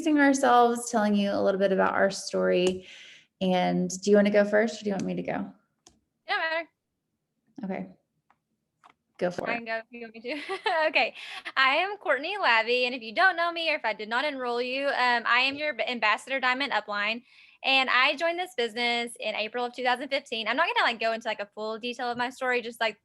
introducing ourselves, telling you a little bit about our story. And do you want to go first or do you want me to go? Yeah, matter. Okay. Go for I it. can go if you want me to. Okay. I am Courtney Lavey, and if you don't know me or if I did not enroll you, I am your ambassador Diamond upline. And I joined this business in April of 2015. I'm not gonna like go into like a full detail of my story, just like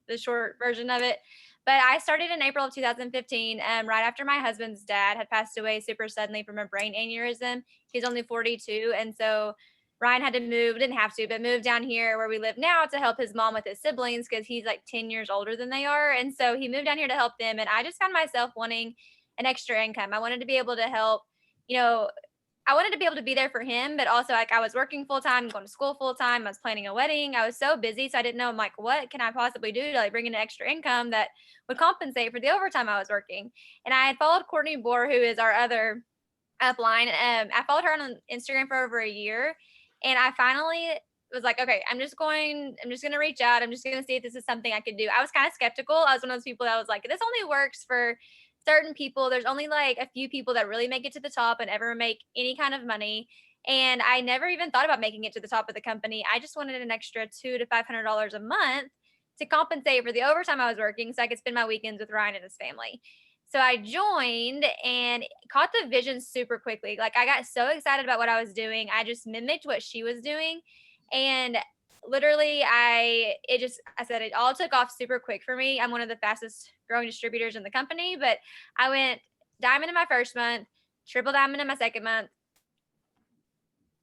the short version of it. But I started in April of 2015, right after my husband's dad had passed away super suddenly from a brain aneurysm. He's only 42. And so Ryan had to move, didn't have to, but moved down here where we live now to help his mom with his siblings because he's like 10 years older than they are. And so he moved down here to help them. And I just found myself wanting an extra income. I wanted to be able to help, you know, I wanted to be able to be there for him, but also like I was working full time, going to school full time. I was planning a wedding. I was so busy. So I didn't know, I'm like, what can I possibly do to like bring in an extra income that would compensate for the overtime I was working? And I had followed Courtney Bohr, who is our other upline. I followed her on Instagram for over a year. And I finally was like, okay, I'm just going to reach out. I'm just going to see if this is something I could do. I was kind of skeptical. I was one of those people that was like, this only works for certain people. There's only like a few people that really make it to the top and ever make any kind of money. And I never even thought about making it to the top of the company. I just wanted an extra $200 to $500 a month to compensate for the overtime I was working so I could spend my weekends with Ryan and his family. So I joined and caught the vision super quickly. Like I got so excited about what I was doing. I just mimicked what she was doing. And literally I said it all took off super quick for me. I'm one of the fastest growing distributors in the company, but I went diamond in my first month, triple diamond in my second month,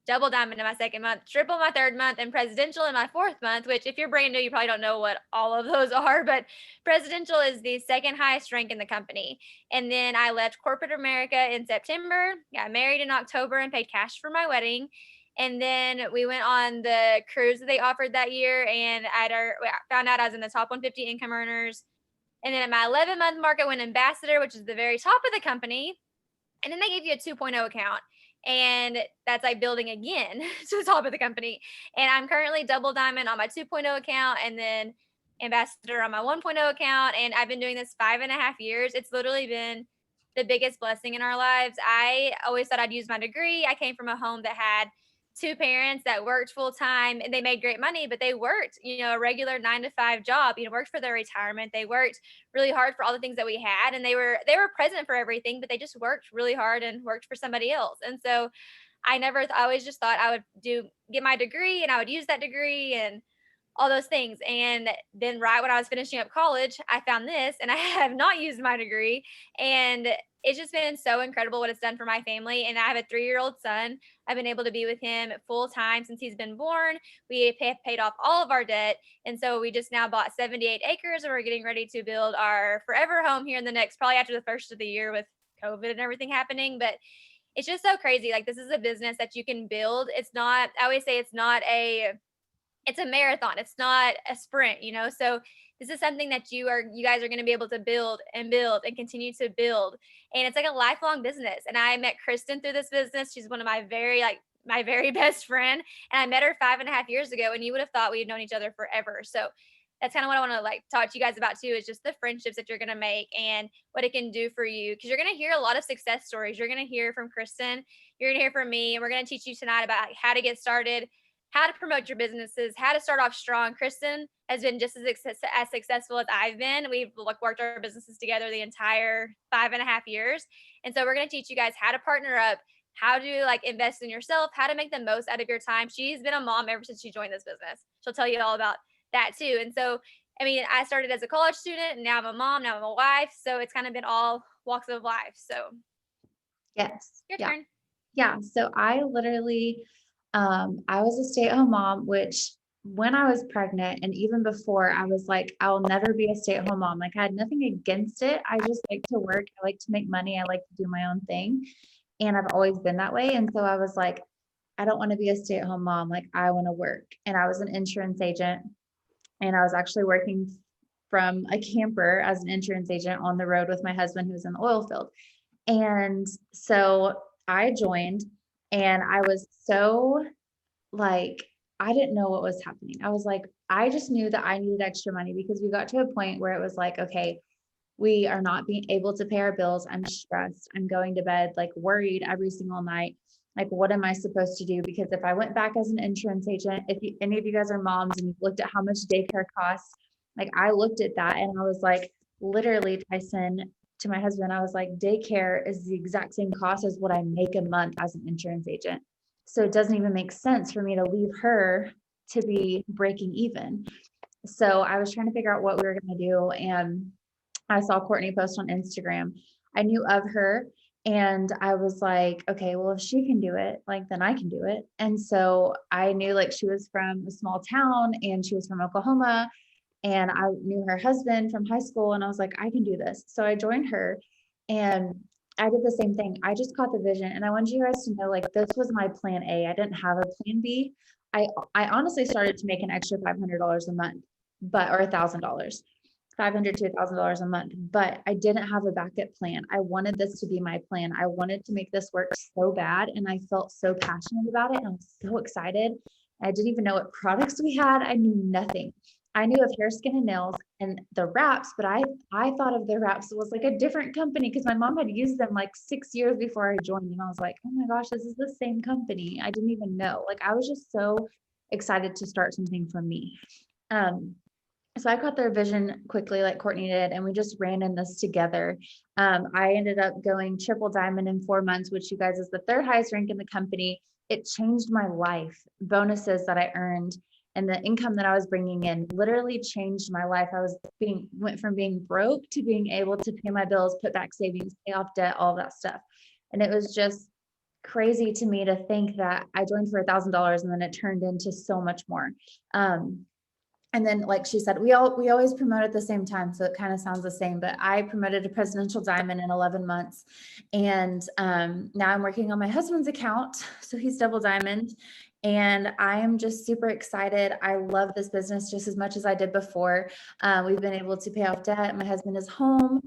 double diamond in my second month, triple my third month, and presidential in my fourth month, which if you're brand new, you probably don't know what all of those are, but presidential is the second highest rank in the company. And then I left corporate America in September, got married in October and paid cash for my wedding. And then we went on the cruise that they offered that year, and I found out I was in the top 150 income earners. And then at my 11-month mark, I went ambassador, which is the very top of the company. And then they gave you a 2.0 account. And that's like building again to the top of the company. And I'm currently double diamond on my 2.0 account and then ambassador on my 1.0 account. And I've been doing this 5.5 years. It's literally been the biggest blessing in our lives. I always thought I'd use my degree. I came from a home that had two parents that worked full time and they made great money, but they worked, a regular 9 to 5 job, worked for their retirement. They worked really hard for all the things that we had, and they were present for everything, but they just worked really hard and worked for somebody else. And so I always just thought I would get my degree and I would use that degree and all those things. And then right when I was finishing up college, I found this and I have not used my degree. And it's just been so incredible what it's done for my family. And I have a 3-year-old son. I've been able to be with him full time since he's been born. We have paid off all of our debt. And so we just now bought 78 acres and we're getting ready to build our forever home here in the next, probably after the first of the year with COVID and everything happening. But it's just so crazy. Like this is a business that you can build. I always say it's a marathon. It's not a sprint, So this is something that you guys are going to be able to build and continue to build. And it's like a lifelong business. And I met Kristen through this business. She's one of my my very best friend. And I met her 5.5 years ago, and you would have thought we had known each other forever. So that's kind of what I want to like talk to you guys about too, is just the friendships that you're going to make and what it can do for you. Cause you're going to hear a lot of success stories. You're going to hear from Kristen, you're going to hear from me, and we're going to teach you tonight about how to get started, how to promote your businesses, how to start off strong. Kristen has been just as successful as I've been. We've worked our businesses together the entire 5.5 years. And so we're going to teach you guys how to partner up, how to like invest in yourself, how to make the most out of your time. She's been a mom ever since she joined this business. She'll tell you all about that too. And so, I started as a college student and now I'm a mom, now I'm a wife. So it's kind of been all walks of life. So Yes. your Yeah. turn. Yeah. So I literally, I was a stay-at-home mom, which when I was pregnant and even before, I was like, I'll never be a stay-at-home mom. Like I had nothing against it. I just like to work. I like to make money. I like to do my own thing. And I've always been that way. And so I was like, I don't want to be a stay-at-home mom. Like I want to work. And I was an insurance agent, and I was actually working from a camper as an insurance agent on the road with my husband, who was in the oil field. And so I joined, and I was so like, I didn't know what was happening. I was like, I just knew that I needed extra money because we got to a point where it was like, okay, We are not being able to pay our bills. I'm stressed. I'm going to bed like worried every single night. Like, what am I supposed to do? Because if I went back as an insurance agent, if any of you guys are moms and you've looked at how much daycare costs, like I looked at that and I was like, literally, Tyson, to my husband, I was like, daycare is the exact same cost as what I make a month as an insurance agent. So it doesn't even make sense for me to leave her to be breaking even. So I was trying to figure out what we were going to do. And I saw Courtney post on Instagram. I knew of her and I was like, okay, well, if she can do it, like, then I can do it. And so I knew like she was from a small town and she was from Oklahoma. And I knew her husband from high school. And I was like, I can do this. So I joined her and I did the same thing. I just caught the vision. And I wanted you guys to know, like, this was my plan A. I didn't have a plan B. I honestly started to make an extra $500 a month, or $1,000. 500 to $1,000 a month, but I didn't have a backup plan. I wanted this to be my plan. I wanted to make this work so bad. And I felt so passionate about it. And I was so excited. I didn't even know what products we had. I knew nothing. I knew of hair, skin, and nails and the wraps, but I thought of the wraps was like a different company because my mom had used them like 6 years before I joined. And I was like, oh my gosh, this is the same company. I didn't even know. Like, I was just so excited to start something for me. So I caught their vision quickly, like Courtney did, and we just ran in this together. I ended up going triple diamond in 4 months, which you guys is the third highest rank in the company. It changed my life. Bonuses that I earned and the income that I was bringing in literally changed my life. Went from being broke to being able to pay my bills, put back savings, pay off debt, all that stuff. And it was just crazy to me to think that I joined for $1,000 and then it turned into so much more. And then, like she said, we always promote at the same time. So it kind of sounds the same, but I promoted a presidential diamond in 11 months. And now I'm working on my husband's account. So he's double diamond. And I am just super excited. I love this business just as much as I did before. We've been able to pay off debt. My husband is home,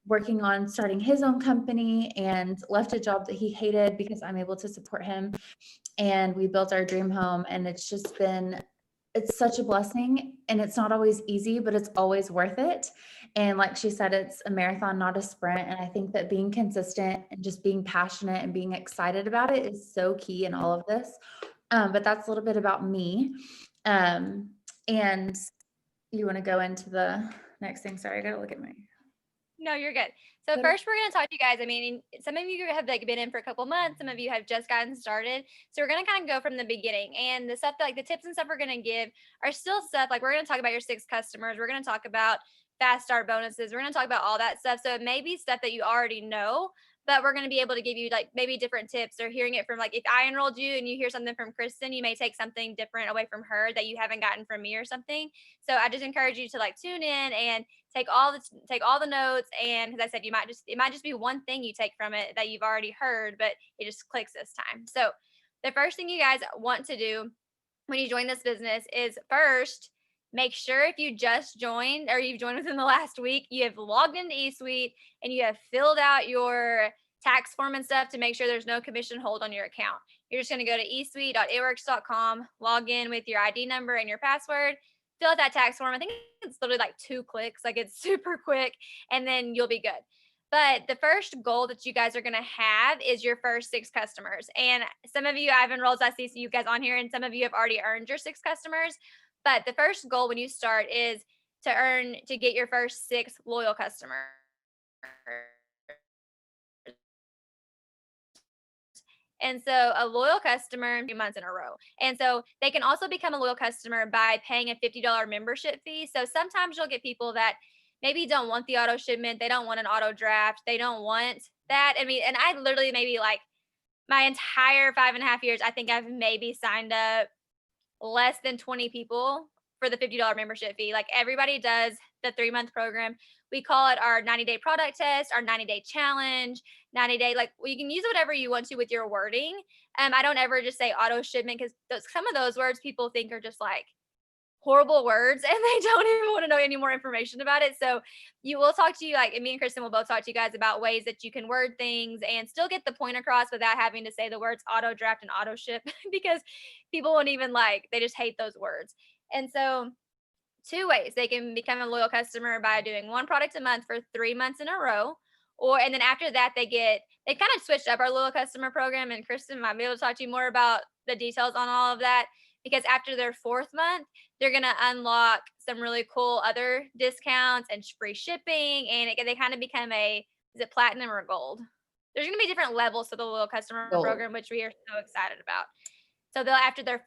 working on starting his own company and left a job that he hated because I'm able to support him. And we built our dream home. And it's such a blessing, and it's not always easy, but it's always worth it. And like she said, it's a marathon, not a sprint. And I think that being consistent and just being passionate and being excited about it is so key in all of this. But that's a little bit about me. And you want to go into the next thing? Sorry, I got to look at my. No, you're good. So first, we're going to talk to you guys. I mean, some of you have like been in for a couple months. Some of you have just gotten started. So we're going to kind of go from the beginning, and the stuff that, like, the tips and stuff we're going to give are still stuff like we're going to talk about your 6 customers. We're going to talk about fast start bonuses. We're going to talk about all that stuff. So it may be stuff that you already know, but we're going to be able to give you like maybe different tips, or hearing it from, like, if I enrolled you and you hear something from Kristen, you may take something different away from her that you haven't gotten from me or something. So I just encourage you to like tune in and take all the notes. And because I said, it might just be one thing you take from it that you've already heard, but it just clicks this time. So the first thing you guys want to do when you join this business is, first, make sure if you just joined or you've joined within the last week, you have logged into eSuite and you have filled out your tax form and stuff to make sure there's no commission hold on your account. You're just going to go to esuite.itworks.com, log in with your ID number and your password, fill out that tax form. I think it's literally like 2 clicks, like it's super quick, and then you'll be good. But the first goal that you guys are going to have is your first 6 customers. And some of you, I've enrolled, I see you guys on here, and some of you have already earned your 6 customers. But the first goal when you start is to get your first 6 loyal customers. And so a loyal customer 3 months in a row. And so they can also become a loyal customer by paying a $50 membership fee. So sometimes you'll get people that maybe don't want the auto shipment. They don't want an auto draft. They don't want that. I mean, and I literally maybe like my entire 5.5 years, I think I've maybe signed up less than 20 people for the $50 membership fee. Like, everybody does the 3-month program. We call it our 90-day product test, our 90-day challenge, 90-day, like, you can use whatever you want to with your wording. I don't ever just say auto shipment, because some of those words people think are just like horrible words, and they don't even want to know any more information about it. So you will talk to you, like, and me and Kristen will both talk to you guys about ways that you can word things and still get the point across without having to say the words auto draft and auto ship because people won't even, like, they just hate those words. And so two ways. They can become a loyal customer by doing one product a month for 3 months in a row. Or, and then after that, they kind of switched up our loyal customer program. And Kristen might be able to talk to you more about the details on all of that, because after their fourth month, they're going to unlock some really cool other discounts and free shipping. And they kind of become is it platinum or gold? There's going to be different levels to the loyal customer Gold. program, which we are so excited about. So they'll after their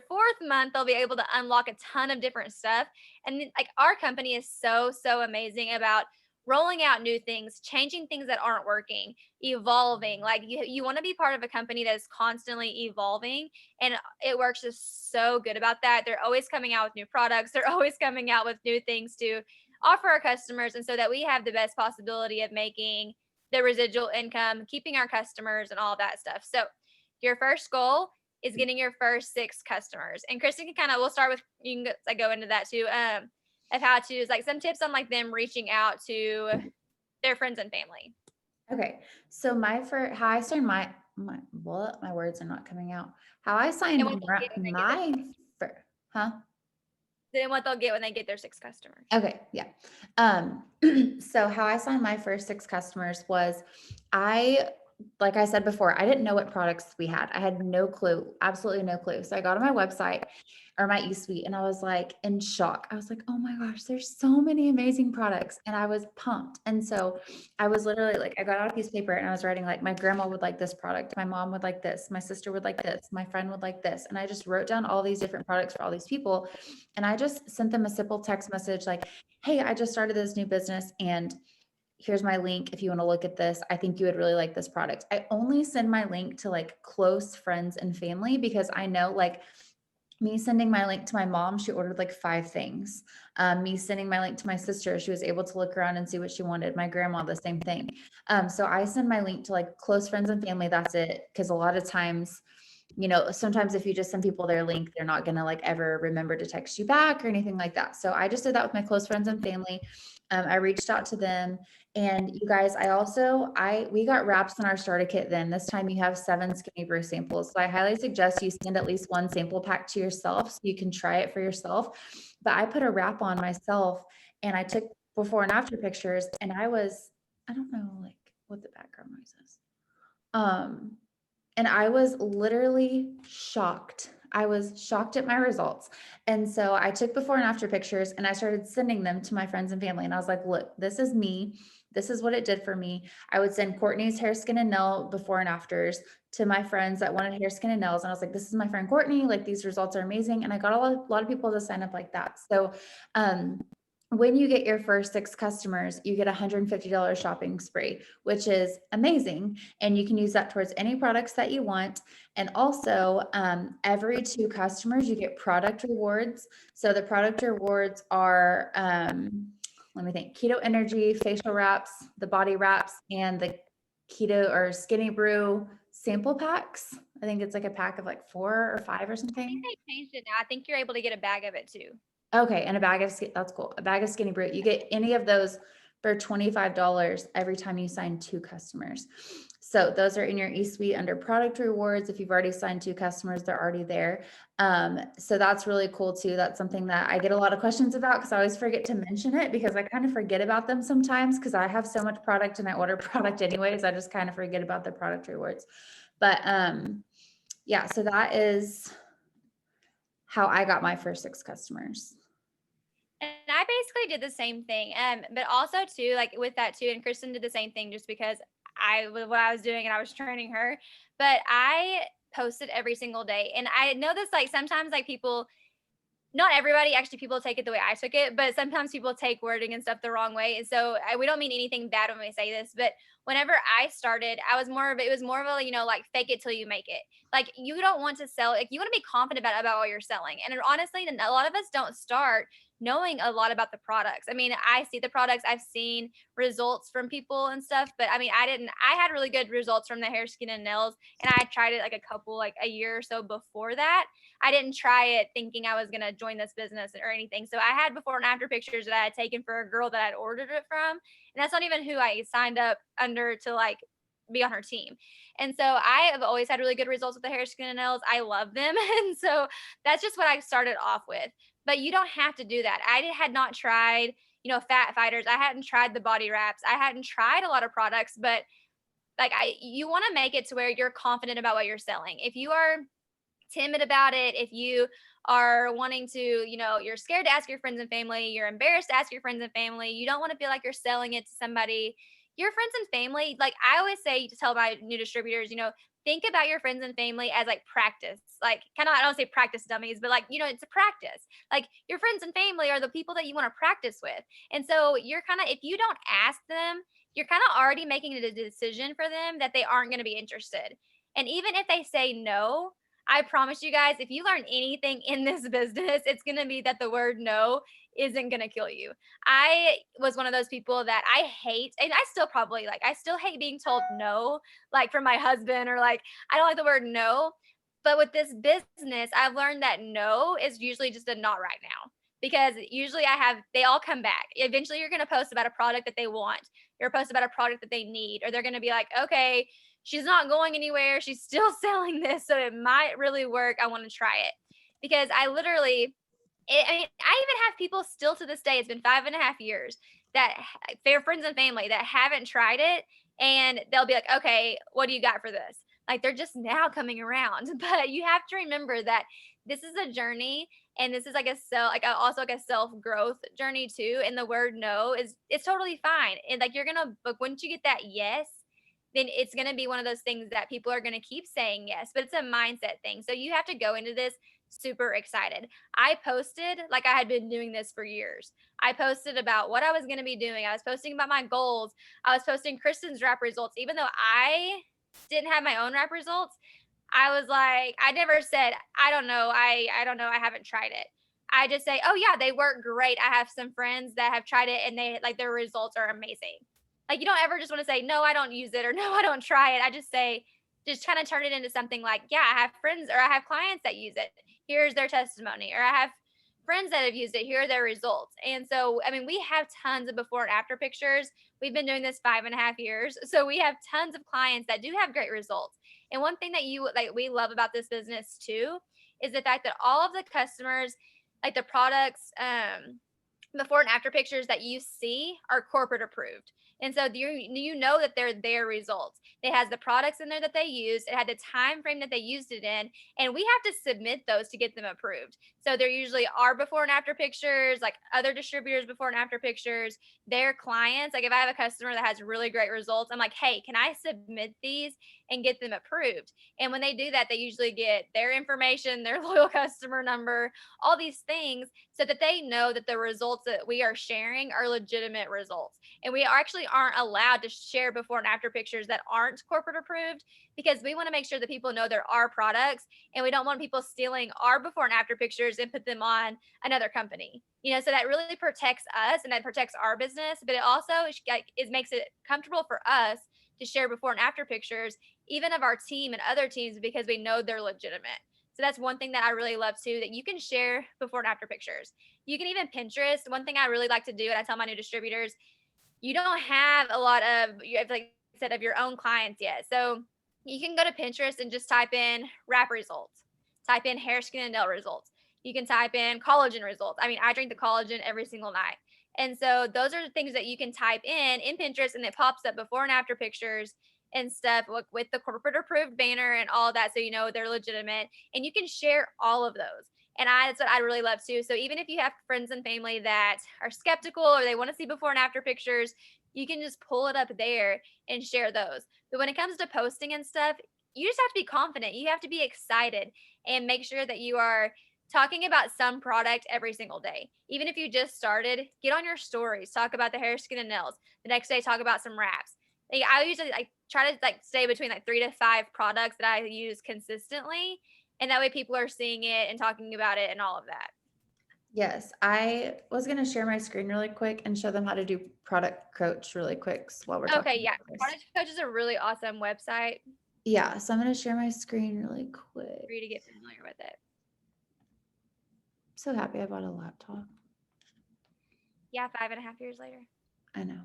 fourth month, they'll be able to unlock a ton of different stuff. And then, like, our company is so amazing about rolling out new things, changing things that aren't working, evolving. Like, you want to be part of a company that is constantly evolving, and it works just so good about that. They're always coming out with new products. They're always coming out with new things to offer our customers, and so that we have the best possibility of making the residual income, keeping our customers, and all that stuff. So your first goal is getting your first 6 customers. And Kristen can we'll start with, you can like go into that too, of how to, is like some tips on like them reaching out to their friends and family. Okay. So how I started my words are not coming out. How I signed And what they'll get when they get my, huh? then what they'll get when they get their 6 customers. Okay. Yeah. So how I signed my first 6 customers was like I said before, I didn't know what products we had. I had no clue, absolutely no clue. So I got on my website or my eSuite and I was like in shock. I was like, oh my gosh, there's so many amazing products. And I was pumped. And so I was literally like, I got out a piece of paper and I was writing like, my grandma would like this product. My mom would like this. My sister would like this. My friend would like this. And I just wrote down all these different products for all these people. And I just sent them a simple text message like, hey, I just started this new business and here's my link. If you want to look at this, I think you would really like this product. I only send my link to like close friends and family because I know like me sending my link to my mom, she ordered like 5 things. Me sending my link to my sister, she was able to look around and see what she wanted. My grandma, the same thing. So I send my link to like close friends and family. That's it. Because a lot of times, sometimes if you just send people their link, they're not going to like ever remember to text you back or anything like that. So I just did that with my close friends and family. I reached out to them, and you guys, we got wraps in our starter kit. Then this time you have 7 Skinny Brew samples. So I highly suggest you send at least 1 sample pack to yourself so you can try it for yourself. But I put a wrap on myself and I took before and after pictures, and I don't know like what the background noise is. And I was literally shocked. I was shocked at my results. And so I took before and after pictures and I started sending them to my friends and family. And I was like, look, this is me. This is what it did for me. I would send Courtney's hair, skin, and nail before and afters to my friends that wanted hair, skin, and nails. And I was like, this is my friend Courtney. Like, these results are amazing. And I got a lot of people to sign up like that. So, when you get your first 6 customers, you get $150 shopping spree, which is amazing. And you can use that towards any products that you want. And also, every 2 customers, you get product rewards. So the product rewards are, let me think, Keto Energy, facial wraps, the body wraps, and the keto or Skinny Brew sample packs. I think it's like a pack of like 4 or 5 or something. I think they changed it now. I think you're able to get a bag of it too. Okay, and that's cool. A bag of Skinny Brew. You get any of those for $25 every time you sign 2 customers. So those are in your eSuite under product rewards. If you've already signed 2 customers, they're already there. So that's really cool too. That's something that I get a lot of questions about because I always forget to mention it because I kind of forget about them sometimes because I have so much product and I order product anyways. I just kind of forget about the product rewards. But yeah, so that is how I got my first 6 customers. And I basically did the same thing. But also too, like with that too, and Kristen did the same thing just because what I was doing and I was training her. But I posted every single day. And I know this, like sometimes like people, not everybody, actually people take it the way I took it, but sometimes people take wording and stuff the wrong way. And so we don't mean anything bad when we say this, but whenever I started, it was more of a, like fake it till you make it. Like you don't want to sell, like you want to be confident about what you're selling. And honestly, a lot of us don't start knowing a lot about the products. I mean, I see the products, I've seen results from people and stuff, but I mean, I had really good results from the hair, skin, and nails. And I tried it like a year or so before that. I didn't try it thinking I was going to join this business or anything. So I had before and after pictures that I had taken for a girl that I'd ordered it from. And that's not even who I signed up under to like be on her team. And so I have always had really good results with the hair, skin, and nails. I love them. And so that's just what I started off with. But you don't have to do that. I had not tried, fat fighters. I hadn't tried the body wraps. I hadn't tried a lot of products, but like you want to make it to where you're confident about what you're selling. If you are timid about it, if you are wanting to, you're scared to ask your friends and family, you're embarrassed to ask your friends and family, you don't want to feel like you're selling it to somebody, your friends and family, like I always say to tell my new distributors, think about your friends and family as like practice, like kind of, I don't say practice dummies, but like, it's a practice. Like your friends and family are the people that you want to practice with. And so you're kind of, if you don't ask them, you're kind of already making a decision for them that they aren't going to be interested. And even if they say no, I promise you guys, if you learn anything in this business, it's going to be that the word no isn't going to kill you. I was one of those people that I hate, and I still probably I still hate being told no, like from my husband, or like, I don't like the word no. But with this business, I've learned that no is usually just a not right now, because usually they all come back. Eventually, you're going to post about a product that they want. You're post about a product that they need, or they're going to be like, okay, she's not going anywhere. She's still selling this. So it might really work. I want to try it. Because I literally, I mean, I even have people still to this day, it's been 5.5 years, that their friends and family that haven't tried it. And they'll be like, okay, what do you got for this? Like they're just now coming around. But you have to remember that this is a journey, and this is like also like a self-growth journey too. And the word no it's totally fine. And like but once you get that yes, then it's going to be one of those things that people are going to keep saying yes, but it's a mindset thing. So you have to go into this super excited. I posted like I had been doing this for years. I posted about what I was going to be doing. I was posting about my goals. I was posting Kristen's rap results. Even though I didn't have my own rap results, I was like, I never said, I don't know. I don't know. I haven't tried it. I just say, oh yeah, they work great. I have some friends that have tried it and they like their results are amazing. Like you don't ever just want to say, no, I don't use it, or no, I don't try it. I just say, just kind of turn it into something like, yeah, I have friends or I have clients that use it. Here's their testimony. Or I have friends that have used it. Here are their results. And so, I mean, we have tons of before and after pictures. We've been doing this 5.5 years. So we have tons of clients that do have great results. And one thing that we love about this business too, is the fact that all of the customers, like the products, before and after pictures that you see are corporate approved. And so you know that they're their results. It has the products in there that they use. It had the time frame that they used it in, and we have to submit those to get them approved. So there usually are before and after pictures, like other distributors before and after pictures, their clients. Like if I have a customer that has really great results, I'm like, hey, can I submit these and get them approved? And when they do that, they usually get their information, their loyal customer number, all these things, so that they know that the results that we are sharing are legitimate results. And we actually aren't allowed to share before and after pictures that aren't corporate approved, because we want to make sure that people know there are products, and we don't want people stealing our before and after pictures and put them on another company. So that really protects us and that protects our business, but it also makes it comfortable for us to share before and after pictures, even of our team and other teams, because we know they're legitimate. So that's one thing that I really love too, that you can share before and after pictures. You can even Pinterest. One thing I really like to do, and I tell my new distributors, you don't have a lot of, you have, like I said, of your own clients yet. So you can go to Pinterest and just type in wrap results, type in hair, skin, and nail results. You can type in collagen results. I mean, I drink the collagen every single night. And so those are the things that you can type in Pinterest, and it pops up before and after pictures and stuff with the corporate approved banner and all that. So, they're legitimate, and you can share all of those. And that's what I really love too. So even if you have friends and family that are skeptical or they want to see before and after pictures, you can just pull it up there and share those. But when it comes to posting and stuff, you just have to be confident. You have to be excited and make sure that you are talking about some product every single day. Even if you just started, get on your stories, talk about the hair, skin, and nails. The next day, talk about some wraps. I usually try to stay between 3 to 5 products that I use consistently. And that way people are seeing it and talking about it and all of that. Yes, I was going to share my screen really quick and show them how to do Product Coach really quick while we're talking. Okay, yeah. Product Coach is a really awesome website. Yeah, so I'm going to share my screen really quick for you to get familiar with it. I'm so happy I bought a laptop. Yeah, 5.5 years later. I know.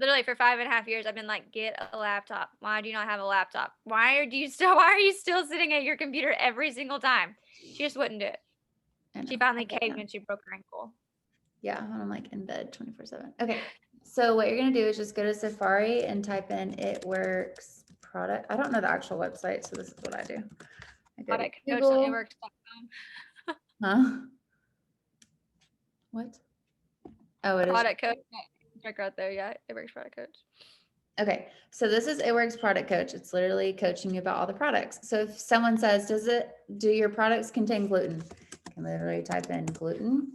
Literally for 5.5 years, I've been like, "Get a laptop. Why do you not have a laptop? Why are you still sitting at your computer every single time?" She just wouldn't do it. I She know. I finally get caved that. when she broke her ankle. Yeah, when I'm like in bed 24/7. Okay. So what you're gonna do is just go to Safari and type in It Works product. I don't know the actual website, so this is what I do. I go to Google. Productcoach.itworks.com. Huh? What? Oh, it is. Product coach. Check right there. Yeah, it works. Product coach. Okay, so this is It Works Product Coach. It's literally coaching you about all the products. So if someone says, do your products contain gluten? You can literally type in gluten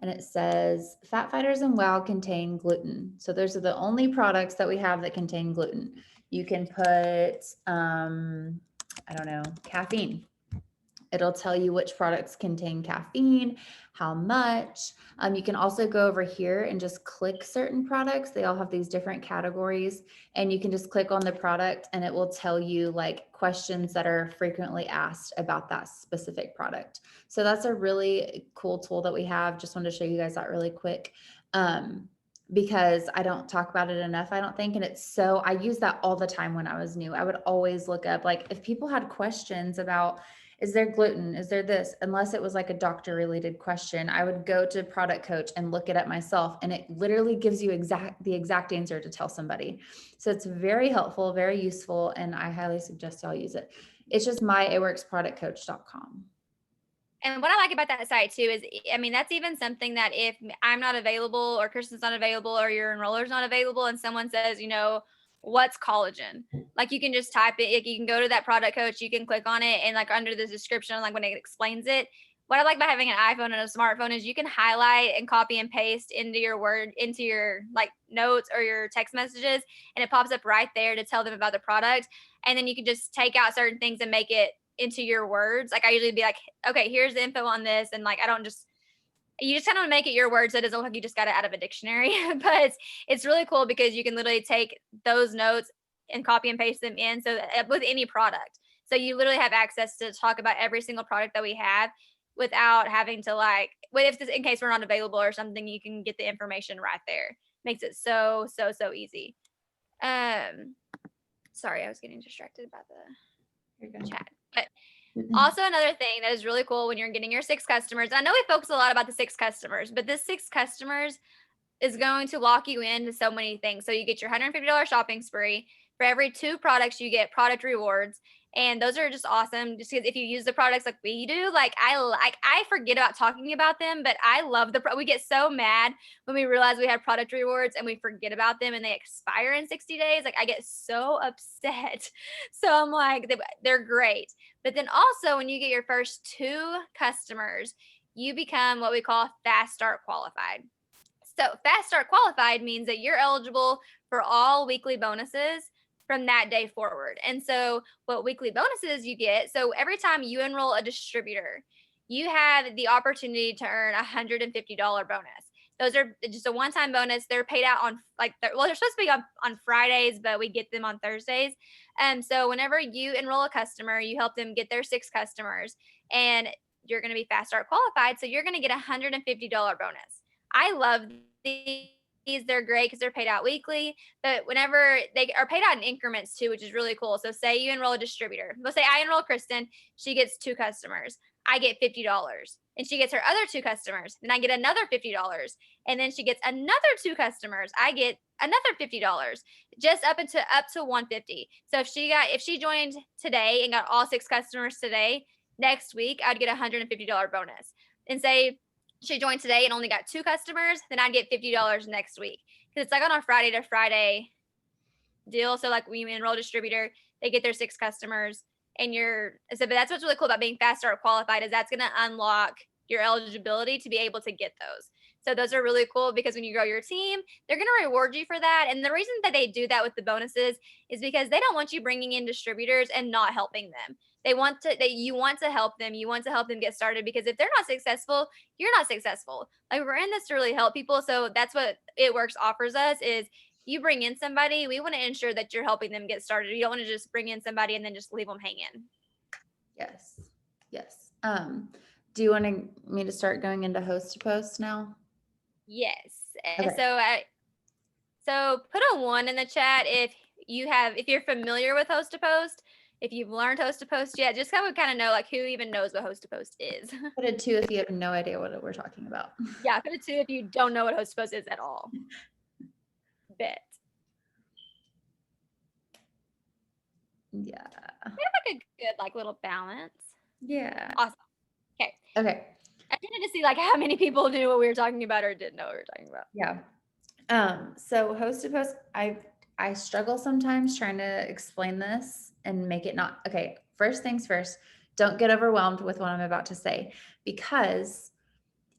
and it says Fat Fighters and Wow contain gluten. So those are the only products that we have that contain gluten. You can put, I don't know, caffeine. It'll tell you which products contain caffeine, how much. You can also go over here and just click certain products. They all have these different categories, and you can just click on the product and it will tell you like questions that are frequently asked about that specific product. So that's a really cool tool that we have. Just wanted to show you guys that really quick. Because I don't talk about it enough, I don't think. And I use that all the time when I was new. I would always look up, like, if people had questions about, is there gluten? Is there this? Unless it was like a doctor related question, I would go to Product Coach and look it up myself. And it literally gives you the exact answer to tell somebody. So it's very helpful, very useful. And I highly suggest y'all use it. It's just myitworksproductcoach.com. And what I like about that site too is, I mean, that's even something that if I'm not available or Kristen's not available or your enroller's not available and someone says, what's collagen? Like you can just type it, like, you can go to that product coach, you can click on it and like under the description, like when it explains it. What I like about having an iPhone and a smartphone is you can highlight and copy and paste into your like notes or your text messages, and it pops up right there to tell them about the product. And then you can just take out certain things and make it into your words. Like I usually be like, okay, here's the info on this. And like, you just kind of make it your words. So it doesn't look like you just got it out of a dictionary, but it's really cool because you can literally take those notes and copy and paste them in. So with any product. So you literally have access to talk about every single product that we have without having to in case we're not available or something, you can get the information right there. Makes it so, so, so easy. Sorry, I was getting distracted by the chat. But also another thing that is really cool when you're getting your 6 customers. I know we focus a lot about the 6 customers, but this 6 customers is going to lock you into so many things. So you get your $150 shopping spree. For every 2 products, you get product rewards. And those are just awesome. Just because if you use the products like we do, I forget about talking about them, but I love we get so mad when we realize we have product rewards and we forget about them and they expire in 60 days. Like I get so upset. So I'm like, they're great. But then also when you get your first 2 customers, you become what we call fast start qualified. So fast start qualified means that you're eligible for all weekly bonuses from that day forward. And so what weekly bonuses you get, so every time you enroll a distributor, you have the opportunity to earn a $150 bonus. Those are just a one-time bonus. They're paid out on they're supposed to be on Fridays, but we get them on Thursdays. So whenever you enroll a customer, you help them get their 6 customers and you're going to be fast start qualified. So you're going to get a $150 bonus. I love these. They're great because they're paid out weekly, but whenever they are paid out in increments too, which is really cool. So say you enroll a distributor. Let's say I enroll Kristen. She gets 2 customers. I get $50 and she gets her other 2 customers. Then I get another $50 and then she gets another 2 customers. I get another $50 just up to 150. So if she joined today and got all 6 customers today, next week I'd get a $150 bonus. And say she joined today and only got 2 customers, then I'd get $50 next week. Because it's like on a Friday to Friday deal. So like when you enroll a distributor, they get their 6 customers but that's what's really cool about being fast start qualified is that's going to unlock your eligibility to be able to get those. So those are really cool because when you grow your team, they're going to reward you for that. And the reason that they do that with the bonuses is because they don't want you bringing in distributors and not helping them. You want to help them. You want to help them get started because if they're not successful, you're not successful. Like we're in this to really help people. So that's what It Works offers us is you bring in somebody, we want to ensure that you're helping them get started. You don't want to just bring in somebody and then just leave them hanging. Yes. Yes. Do you want me to start going into host to post now? Yes. Okay. So put a 1 in the chat if you're familiar with Host to Post, if you've learned Host to Post yet, just so we kind of know like who even knows what Host to Post is. Put a 2 if you have no idea what we're talking about. Yeah, put a 2 if you don't know what Host to Post is at all. Bet. Yeah. We have like a good like little balance. Yeah. Awesome. Okay. Okay. I wanted to see like how many people knew what we were talking about or didn't know what we were talking about. Yeah. So host to post, I struggle sometimes trying to explain this and make it not okay. First things first, don't get overwhelmed with what I'm about to say because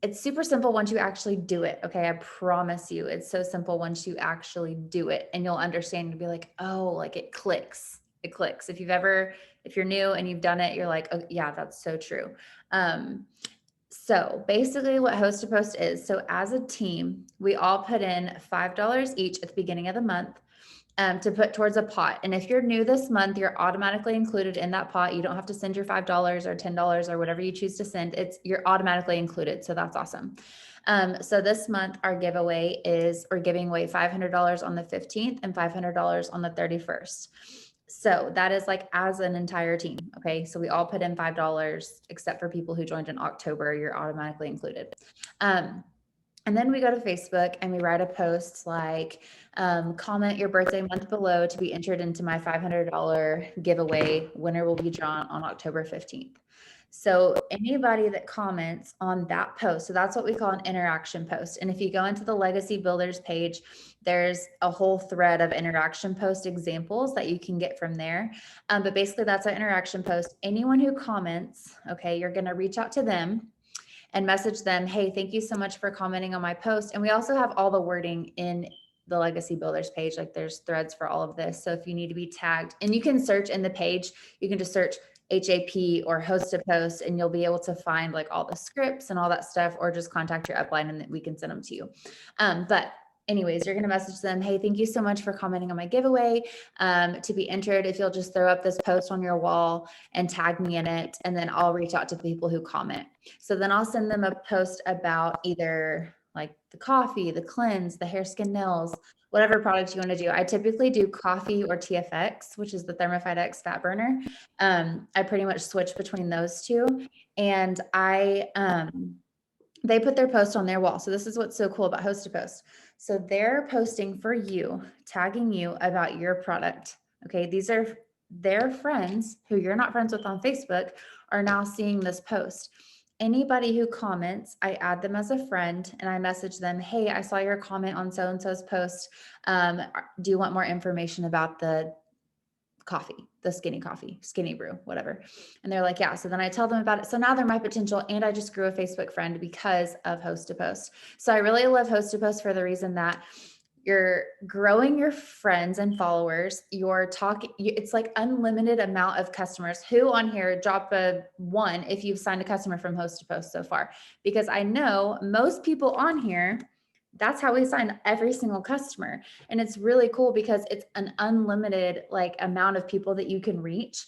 it's super simple once you actually do it. Okay. I promise you, it's so simple once you actually do it and you'll understand. You'll be like, oh, like it clicks. It clicks. If you're new and you've done it, you're like, oh, yeah, that's so true. So basically what Host to Post is, so as a team, we all put in $5 each at the beginning of the month to put towards a pot. And if you're new this month, you're automatically included in that pot. You don't have to send your $5 or $10 or whatever you choose to send. You're automatically included. So that's awesome. So this month, our giveaway we're giving away $500 on the 15th and $500 on the 31st. So that is like as an entire team. Okay. So we all put in $5, except for people who joined in October, you're automatically included. And then we go to Facebook and we write a post like, comment your birthday month below to be entered into my $500 giveaway. Winner will be drawn on October 15th. So anybody that comments on that post, so that's what we call an interaction post. And if you go into the Legacy Builders page, there's a whole thread of interaction post examples that you can get from there. But basically that's an interaction post. Anyone who comments, okay, you're going to reach out to them and message them, hey, thank you so much for commenting on my post. And we also have all the wording in the Legacy Builders page, like there's threads for all of this. So if you need to be tagged, and you can search in the page, you can just search HAP or Host to Post, and you'll be able to find like all the scripts and all that stuff, or just contact your upline and we can send them to you. But anyways, you're going to message them, hey, thank you so much for commenting on my giveaway. To be entered, if you'll just throw up this post on your wall and tag me in it, and then I'll reach out to people who comment. So then I'll send them a post about either like the coffee, the cleanse, the hair, skin, nails, whatever product you want to do. I typically do coffee or TFX, which is the Thermifite X fat burner. I pretty much switch between those two. And they put their post on their wall. So this is what's so cool about Host to Post. So they're posting for you, tagging you about your product. Okay. These are their friends who you're not friends with on Facebook are now seeing this post. Anybody who comments, I add them as a friend and I message them, hey, I saw your comment on so-and-so's post. Do you want more information about the coffee, the skinny brew, whatever. And they're like, yeah. So then I tell them about it. So now they're my potential, and I just grew a Facebook friend because of Host to Post. So I really love Host to Post for the reason that you're growing your friends and followers. You're talking, it's like unlimited amount of customers. Who on here, drop a 1 if you've signed a customer from Host to Post so far, because I know most people on here, that's how we sign every single customer. And it's really cool because it's an unlimited like amount of people that you can reach.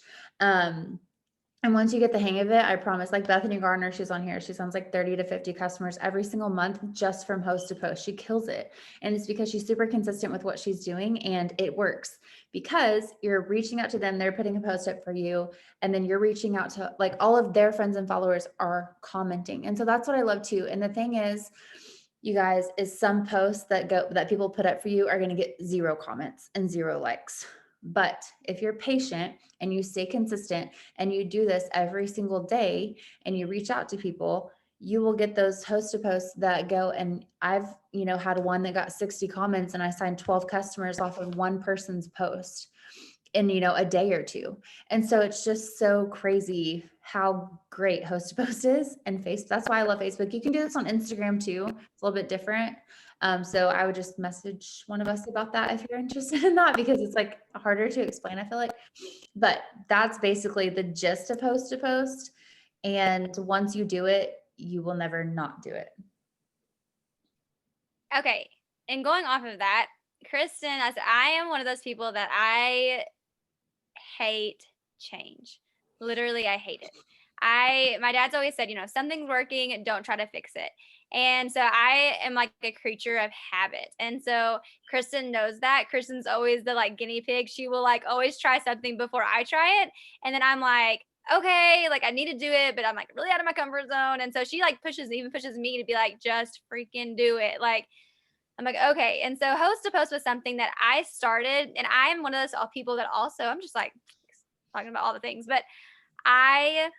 And once you get the hang of it, I promise, like Bethany Garner, she's on here. She sounds like 30 to 50 customers every single month just from Host to Post. She kills it. And it's because she's super consistent with what she's doing, and it works because you're reaching out to them. They're putting a post up for you. And then you're reaching out to like all of their friends and followers are commenting. And so that's what I love too. And the thing is, you guys, is some posts that people put up for you are going to get 0 comments and 0 likes. But if you're patient and you stay consistent and you do this every single day and you reach out to people, you will get those Host to Posts that go. And I've, had one that got 60 comments and I signed 12 customers off of one person's post in, a day or 2. And so it's just so crazy how great Host to Post is and Facebook. That's why I love Facebook. You can do this on Instagram too. It's a little bit different. So I would just message one of us about that if you're interested in that, because it's like harder to explain, I feel like. But that's basically the gist of Host to Post. And once you do it, you will never not do it. Okay. And going off of that, Kristen, I am one of those people that I hate change. Literally, I hate it. My dad's always said, if something's working, don't try to fix it. And so I am like a creature of habit. And so Kristen knows that. Kristen's always the like guinea pig. She will like always try something before I try it. And then I'm like, okay, like I need to do it, but I'm like really out of my comfort zone. And so she like even pushes me to be like, just freaking do it. Like, I'm like, okay. And so host to post was something that I started. And I'm one of those people that also, I'm just like talking about all the things, but I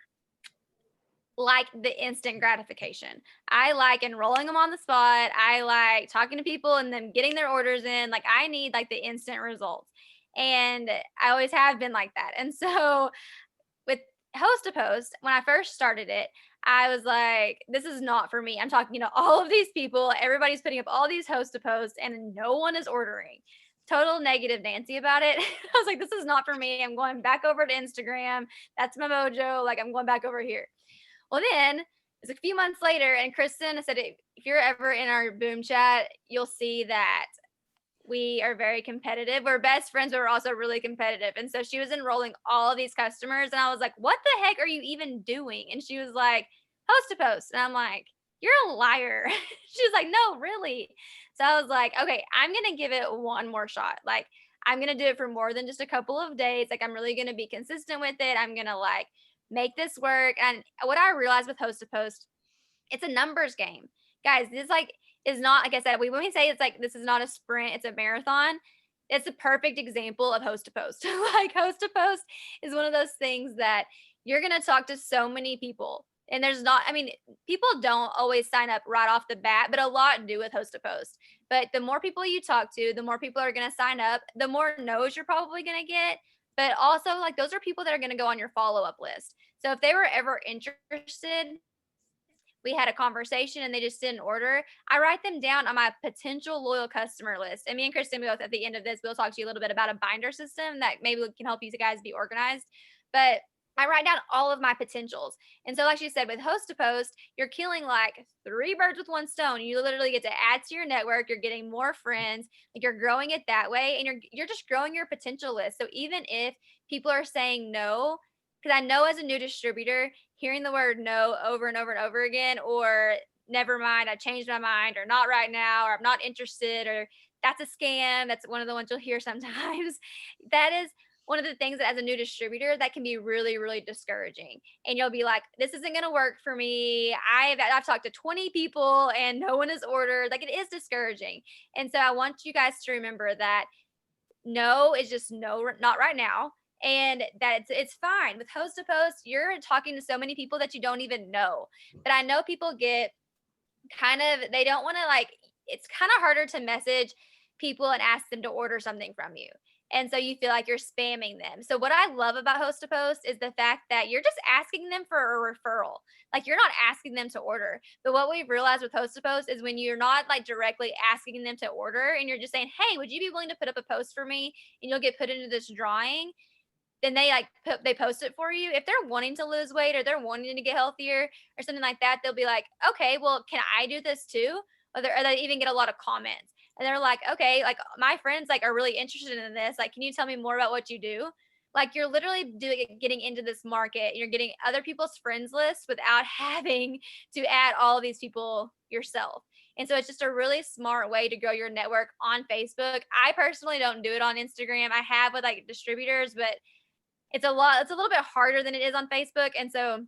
like the instant gratification. I like enrolling them on the spot. I like talking to people and them getting their orders in. Like I need like the instant results. And I always have been like that. And so with host to post, when I first started it, I was like, this is not for me. I'm talking, all of these people, everybody's putting up all these host to posts and no one is ordering. Total negative Nancy about it. I was like, this is not for me. I'm going back over to Instagram. That's my mojo. Like I'm going back over here. Well, then it's a few months later, and Kristen said, if you're ever in our boom chat, you'll see that we are very competitive. We're best friends, but we're also really competitive. And so she was enrolling all of these customers, and I was like, what the heck are you even doing? And she was like, host to post. And I'm like, you're a liar. She was like, no, really. So I was like, okay, I'm going to give it one more shot. Like, I'm going to do it for more than just a couple of days. Like, I'm really going to be consistent with it. I'm going to like make this work. And what I realized with host to post, it's a numbers game. Guys, this like is not like I said, when we say it's like this is not a sprint, it's a marathon. It's a perfect example of host to post. Like host to post is one of those things that you're going to talk to so many people. And there's not, I mean, people don't always sign up right off the bat, but a lot do with host to post. But the more people you talk to, the more people are going to sign up, the more no's you're probably going to get. But also, like, those are people that are going to go on your follow up list. So if they were ever interested, we had a conversation and they just didn't order, I write them down on my potential loyal customer list. And me and Kristen, both at the end of this, we'll talk to you a little bit about a binder system that maybe can help you guys be organized. But I write down all of my potentials. And so, like she said, with host to post, you're killing like three birds with one stone. You literally get to add to your network. You're getting more friends. Like you're growing it that way, and you're just growing your potential list. So even if people are saying no, because I know as a new distributor, hearing the word no over and over and over again, or never mind, I changed my mind, or not right now, or I'm not interested, or that's a scam. That's one of the ones you'll hear sometimes. That is one of the things that as a new distributor that can be really, really discouraging. And you'll be like, this isn't going to work for me. I've talked to 20 people and no one has ordered. Like it is discouraging. And so I want you guys to remember that no is just no, not right now. And that it's fine. With host to post, you're talking to so many people that you don't even know. But I know people get kind of, they don't want to like, it's kind of harder to message people and ask them to order something from you. And so you feel like you're spamming them. So what I love about host to post is the fact that you're just asking them for a referral. Like you're not asking them to order. But what we've realized with host to post is when you're not like directly asking them to order and you're just saying, hey, would you be willing to put up a post for me? And you'll get put into this drawing, then they like they post it for you. If they're wanting to lose weight or they're wanting to get healthier or something like that, they'll be like, okay, well, can I do this too? Or they even get a lot of comments. And they're like, okay, like my friends like are really interested in this. Like, can you tell me more about what you do? Like you're literally getting into this market. You're getting other people's friends list without having to add all of these people yourself. And so it's just a really smart way to grow your network on Facebook. I personally don't do it on Instagram. I have with like distributors, but it's a little bit harder than it is on Facebook. And so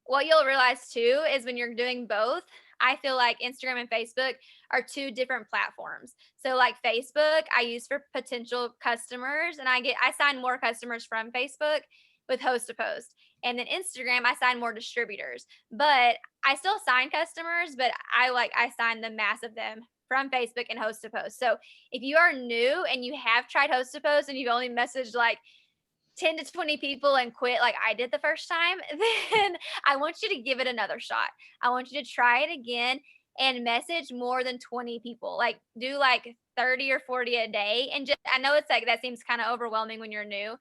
what you'll realize too is when you're doing both, I feel like Instagram and Facebook are two different platforms. So like Facebook, I use for potential customers and I sign more customers from Facebook with host to post. And then Instagram, I sign more distributors. But I still sign customers, but I sign the mass of them from Facebook and host to post. So if you are new and you have tried host to post and you've only messaged like 10 to 20 people and quit like I did the first time, then I want you to give it another shot. I want you to try it again and message more than 20 people. Like do like 30 or 40 a day. And just, I know it's like that seems kind of overwhelming when you're new,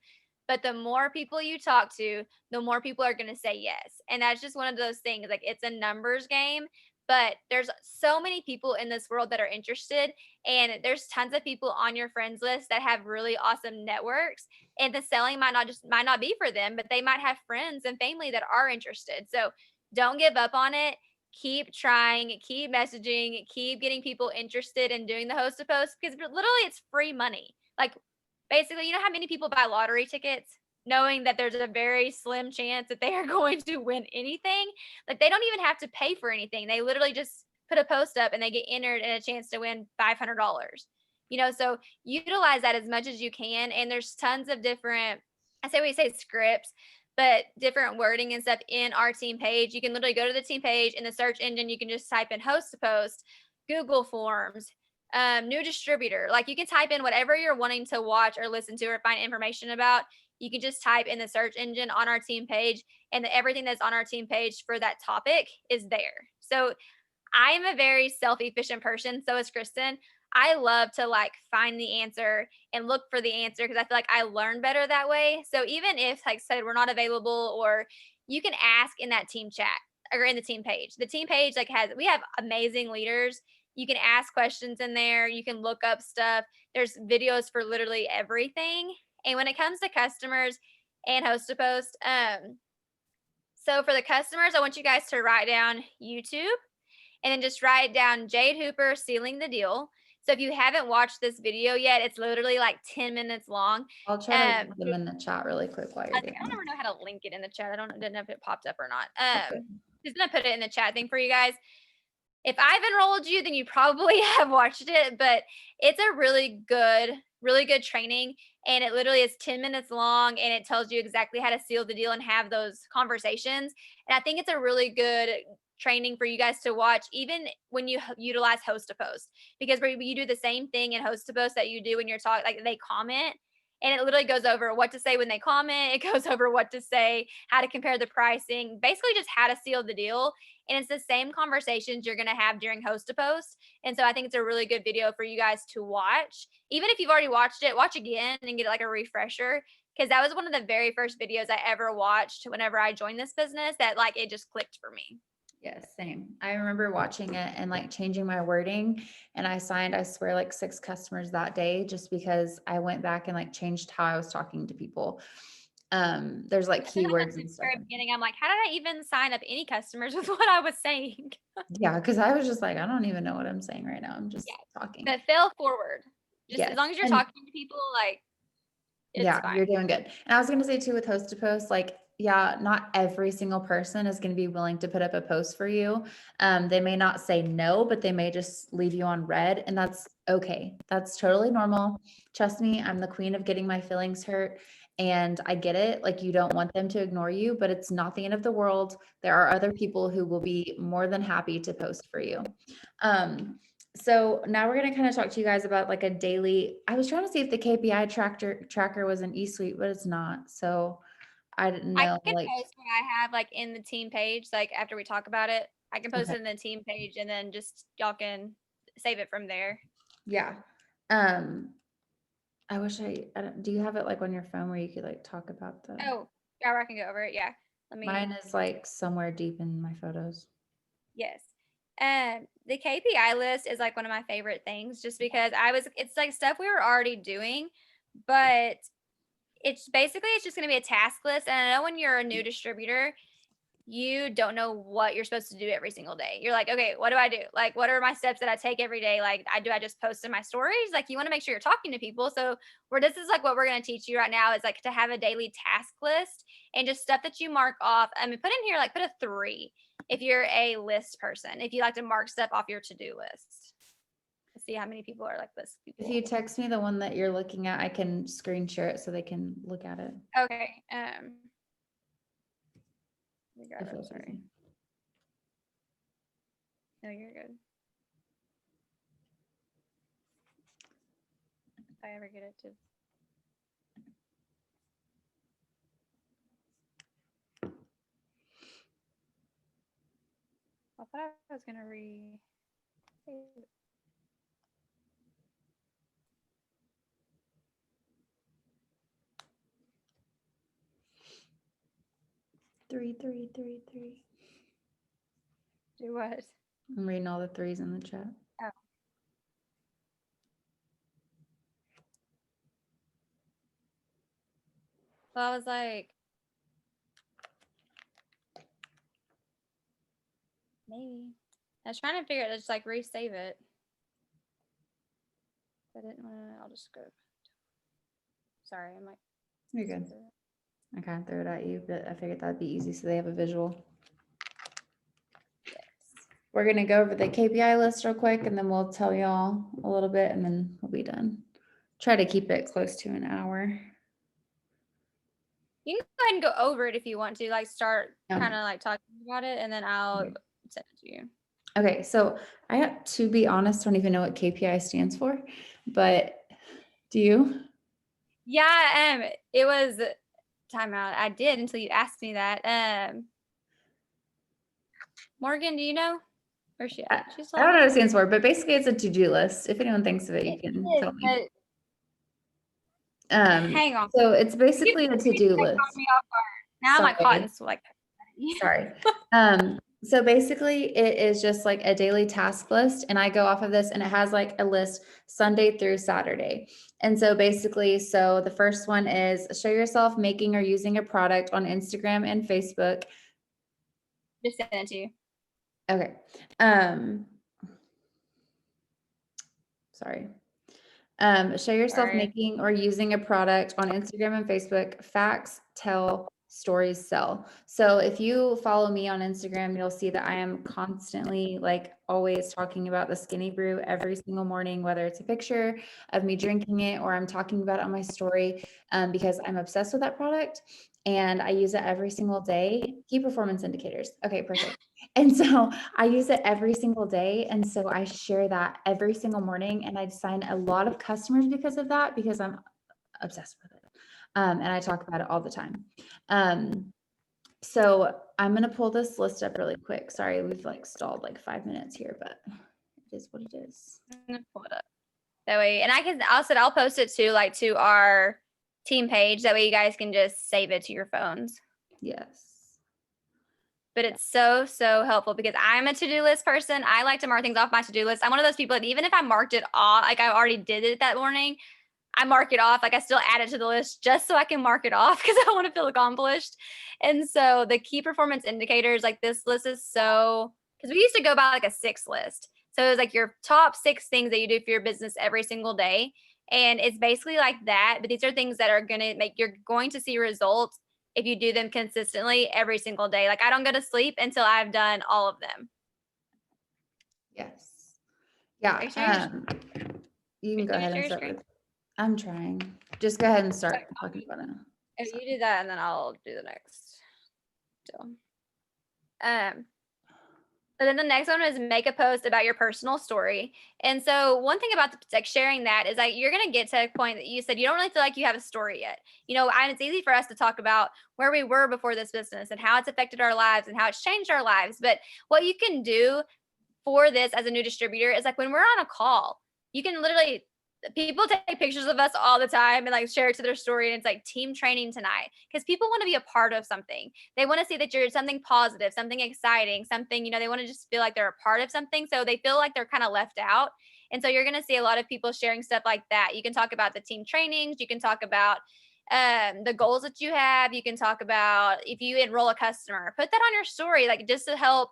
but the more people you talk to, the more people are going to say yes. And that's just one of those things. Like it's a numbers game, but there's so many people in this world that are interested. And there's tons of people on your friends list that have really awesome networks, and the selling might not be for them, but they might have friends and family that are interested. So don't give up on it. keep trying, keep messaging, keep getting people interested in doing the host to post because literally it's free money. Like basically, you know how many people buy lottery tickets knowing that there's a very slim chance that they are going to win anything? Like they don't even have to pay for anything. They literally just put a post up and they get entered in a chance to win $500. So utilize that as much as you can. And there's tons of different, I say we say scripts, but different wording and stuff in our team page. You can literally go to the team page in the search engine. You can just type in host to post, Google Forms, new distributor. Like you can type in whatever you're wanting to watch or listen to or find information about. You can just type in the search engine on our team page, and everything that's on our team page for that topic is there. So I am a very self-efficient person. So is Kristen. I love to like find the answer and look for the answer because I feel like I learn better that way. So even if, like I said, we're not available, or you can ask in that team chat or in the team page. The team page we have amazing leaders. You can ask questions in there. You can look up stuff. There's videos for literally everything. And when it comes to customers and host to post, so for the customers, I want you guys to write down YouTube and then just write down Jade Hooper sealing the deal. So if you haven't watched this video yet, it's literally like 10 minutes long. I'll try to put them in the chat really quick while you're doing I don't it. ever know how to link it in the chat. Didn't know if it popped up or not. Okay. Just gonna put it in the chat thing for you guys. If I've enrolled you, then you probably have watched it, but it's a really good training. And it literally is 10 minutes long and it tells you exactly how to seal the deal and have those conversations. And I think it's a really good training for you guys to watch, even when you utilize host to post, because you do the same thing in host to post that you do when you're talking, like they comment. And it literally goes over what to say when they comment. It goes over what to say, how to compare the pricing, basically just how to seal the deal. And it's the same conversations you're going to have during host to post. And so I think it's a really good video for you guys to watch. Even if you've already watched it, watch again and get like a refresher. Because that was one of the very first videos I ever watched whenever I joined this business that like it just clicked for me. Yes, same. I remember watching it and like changing my wording, and I signed, I swear, like 6 customers that day just because I went back and like changed how I was talking to people. There's like keywords and stuff. Very beginning, I'm like, how did I even sign up any customers with what I was saying? Yeah, because I was just like, I don't even know what I'm saying right now. I'm just Yeah, talking. but fail forward. Just as Yes. long as you're And talking to people, like it's yeah, fine. you're doing good. And I was gonna say too with host to post, like, yeah, not every single person is gonna be willing to put up a post for you. They may not say no, but they may just leave you on red, and that's okay. That's totally normal. Trust me, I'm the queen of getting my feelings hurt, and I get it. Like, you don't want them to ignore you, but it's not the end of the world. There are other people who will be more than happy to post for you. So now we're going to kind of talk to you guys about like a daily. I was trying to see if the KPI tracker was an eSuite, but it's not. So I didn't I know, can like, post what I have like in the team page, like after we talk about it. I can post okay. it in the team page and then just y'all can save it from there. Yeah. I wish do you have it like on your phone where you could like talk about the, Oh, yeah, I can go over it. Yeah. Let me, mine is like somewhere deep in my photos. yes. The KPI list is like one of my favorite things just because it's like stuff we were already doing, but it's just going to be a task list. And I know when you're a new distributor, you don't know what you're supposed to do every single day. You're like, okay, what do I do? Like, what are my steps that I take every day? Like, I just post in my stories? Like, you want to make sure you're talking to people. So, this is like what we're going to teach you right now is like to have a daily task list and just stuff that you mark off. I mean, put in here, like, put a 3 if you're a list person, if you like to mark stuff off your to do list. Let's see how many people are like list people. If you text me the one that you're looking at, I can screen share it so they can look at it. Okay. If it's Sorry. easy. No, you're good. If I ever get it to. I thought I was gonna Three, three, three, three. do what? I'm reading all the 3s in the chat. Oh. So I was like, Maybe. I was trying to figure it, just like resave it. I didn't want to, I'll just go. Sorry, I'm like. You're good. I kind of threw it at you, but I figured that'd be easy so they have a visual. Yes. We're going to go over the KPI list real quick and then we'll tell y'all a little bit and then we'll be done. Try to keep it close to an hour. You can go ahead and go over it if you want to, like start Yeah. kind of like talking about it, and then I'll Okay. send it to you. Okay, so to be honest, don't even know what KPI stands for, but do you? Yeah, it was timeout. I did until you asked me that. Morgan, do you know? Where's she at? She's I don't know what it stands for, but basically it's a to-do list. If anyone thinks of it, you can tell me. Hang on. So it's basically a to-do list. Now I'm like hot and sweaty. Sorry. So basically it is just like a daily task list and I go off of this and it has like a list Sunday through Saturday. And so basically, so the first one is show yourself making or using a product on Instagram and Facebook. Just send it to you. Okay. Sorry. Show yourself making or using a product on Instagram and Facebook. Facts tell, stories sell. So if you follow me on Instagram, you'll see that I am constantly, like always, talking about the Skinny Brew every single morning, whether it's a picture of me drinking it or I'm talking about it on my story, because I'm obsessed with that product and I use it every single day. Key performance indicators. Okay, perfect. And so I use it every single day. And so I share that every single morning and I sign a lot of customers because of that, because I'm obsessed with it. And I talk about it all the time. So I'm going to pull this list up really quick. Sorry, we've like stalled like 5 minutes here, but it is what it is. I'm gonna pull it up. That way, and I'll post it to like to our team page. That way you guys can just save it to your phones. Yes. But it's so helpful because I'm a to-do list person. I like to mark things off my to-do list. I'm one of those people that even if I marked it off, like I already did it that morning, I mark it off. Like I still add it to the list just so I can mark it off because I want to feel accomplished. And so the key performance indicators, like this list is so, because we used to go by like a 6 list. So it was like your top 6 things that you do for your business every single day. And it's basically like that. But these are things that are going to make, you're going to see results if you do them consistently every single day. Like I don't go to sleep until I've done all of them. Yes. Yeah. You can go ahead and start with, I'm trying. Just go ahead and start talking about it. If you do that, and then I'll do the next. So, but then the next one is make a post about your personal story. And so one thing about like sharing that is like you're gonna get to a point that you said you don't really feel like you have a story yet. You know, and it's easy for us to talk about where we were before this business and how it's affected our lives and how it's changed our lives. But what you can do for this as a new distributor is like when we're on a call, you can literally people take pictures of us all the time and like share it to their story and it's like team training tonight because people want to be a part of something. They want to see that you're something positive, something exciting, something, you know, they want to just feel like they're a part of something, so they feel like they're kind of left out. And so you're going to see a lot of people sharing stuff like that. You can talk about the team trainings, you can talk about the goals that you have, you can talk about if you enroll a customer, put that on your story, like just to help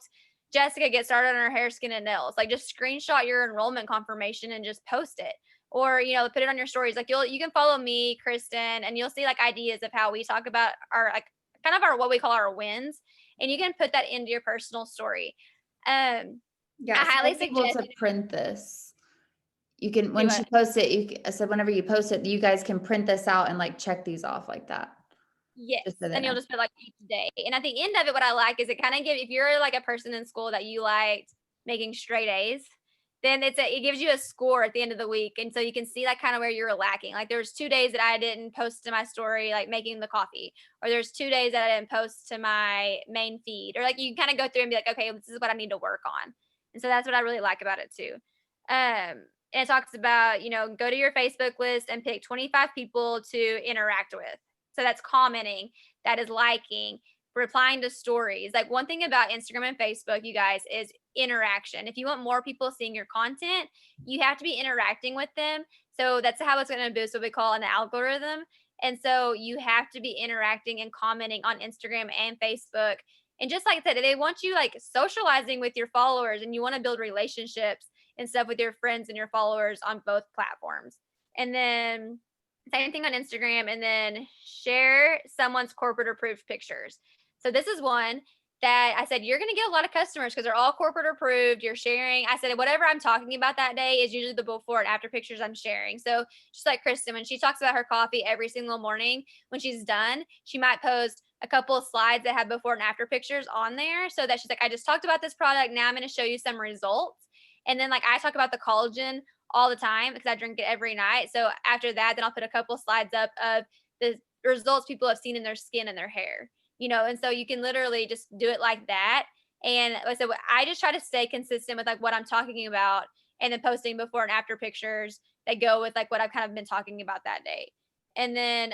Jessica get started on her hair, skin, and nails. Like just screenshot your enrollment confirmation and just post it. Or, you know, put it on your stories. Like you can follow me, Kristen, and you'll see like ideas of how we talk about our like kind of our what we call our wins. And you can put that into your personal story. Yeah, I highly suggest to print this. You can once you post it, so whenever you post it, you guys can print this out and like check these off like that. Yes. And you'll just put like each day. And at the end of it, what I like is it kind of gives, if you're like a person in school that you liked making straight A's, then it gives you a score at the end of the week. And so you can see like kind of where you're lacking. Like there's 2 days that I didn't post to my story, like making the coffee, or there's 2 days that I didn't post to my main feed, or like you kind of go through and be like, okay, this is what I need to work on. And so that's what I really like about it too. And it talks about, you know, go to your Facebook list and pick 25 people to interact with. So that's commenting, that is liking, replying to stories. Like one thing about Instagram and Facebook, you guys, is interaction. If you want more people seeing your content, you have to be interacting with them. So that's how it's going to boost what we call an algorithm. And so you have to be interacting and commenting on Instagram and Facebook. And just like I said, they want you like socializing with your followers, and you want to build relationships and stuff with your friends and your followers on both platforms. And then same thing on Instagram, and then share someone's corporate approved pictures. So this is one that I said, you're going to get a lot of customers because they're all corporate approved. You're sharing. I said, whatever I'm talking about that day is usually the before and after pictures I'm sharing. So just like Kristen, when she talks about her coffee every single morning, when she's done, she might post a couple of slides that have before and after pictures on there so that she's like, I just talked about this product. Now I'm going to show you some results. And then like I talk about the collagen all the time because I drink it every night. So after that, then I'll put a couple slides up of the results people have seen in their skin and their hair, and so you can literally just do it like that. And like I said, I just try to stay consistent with like what I'm talking about, and then posting before and after pictures that go with like what I've kind of been talking about that day. And then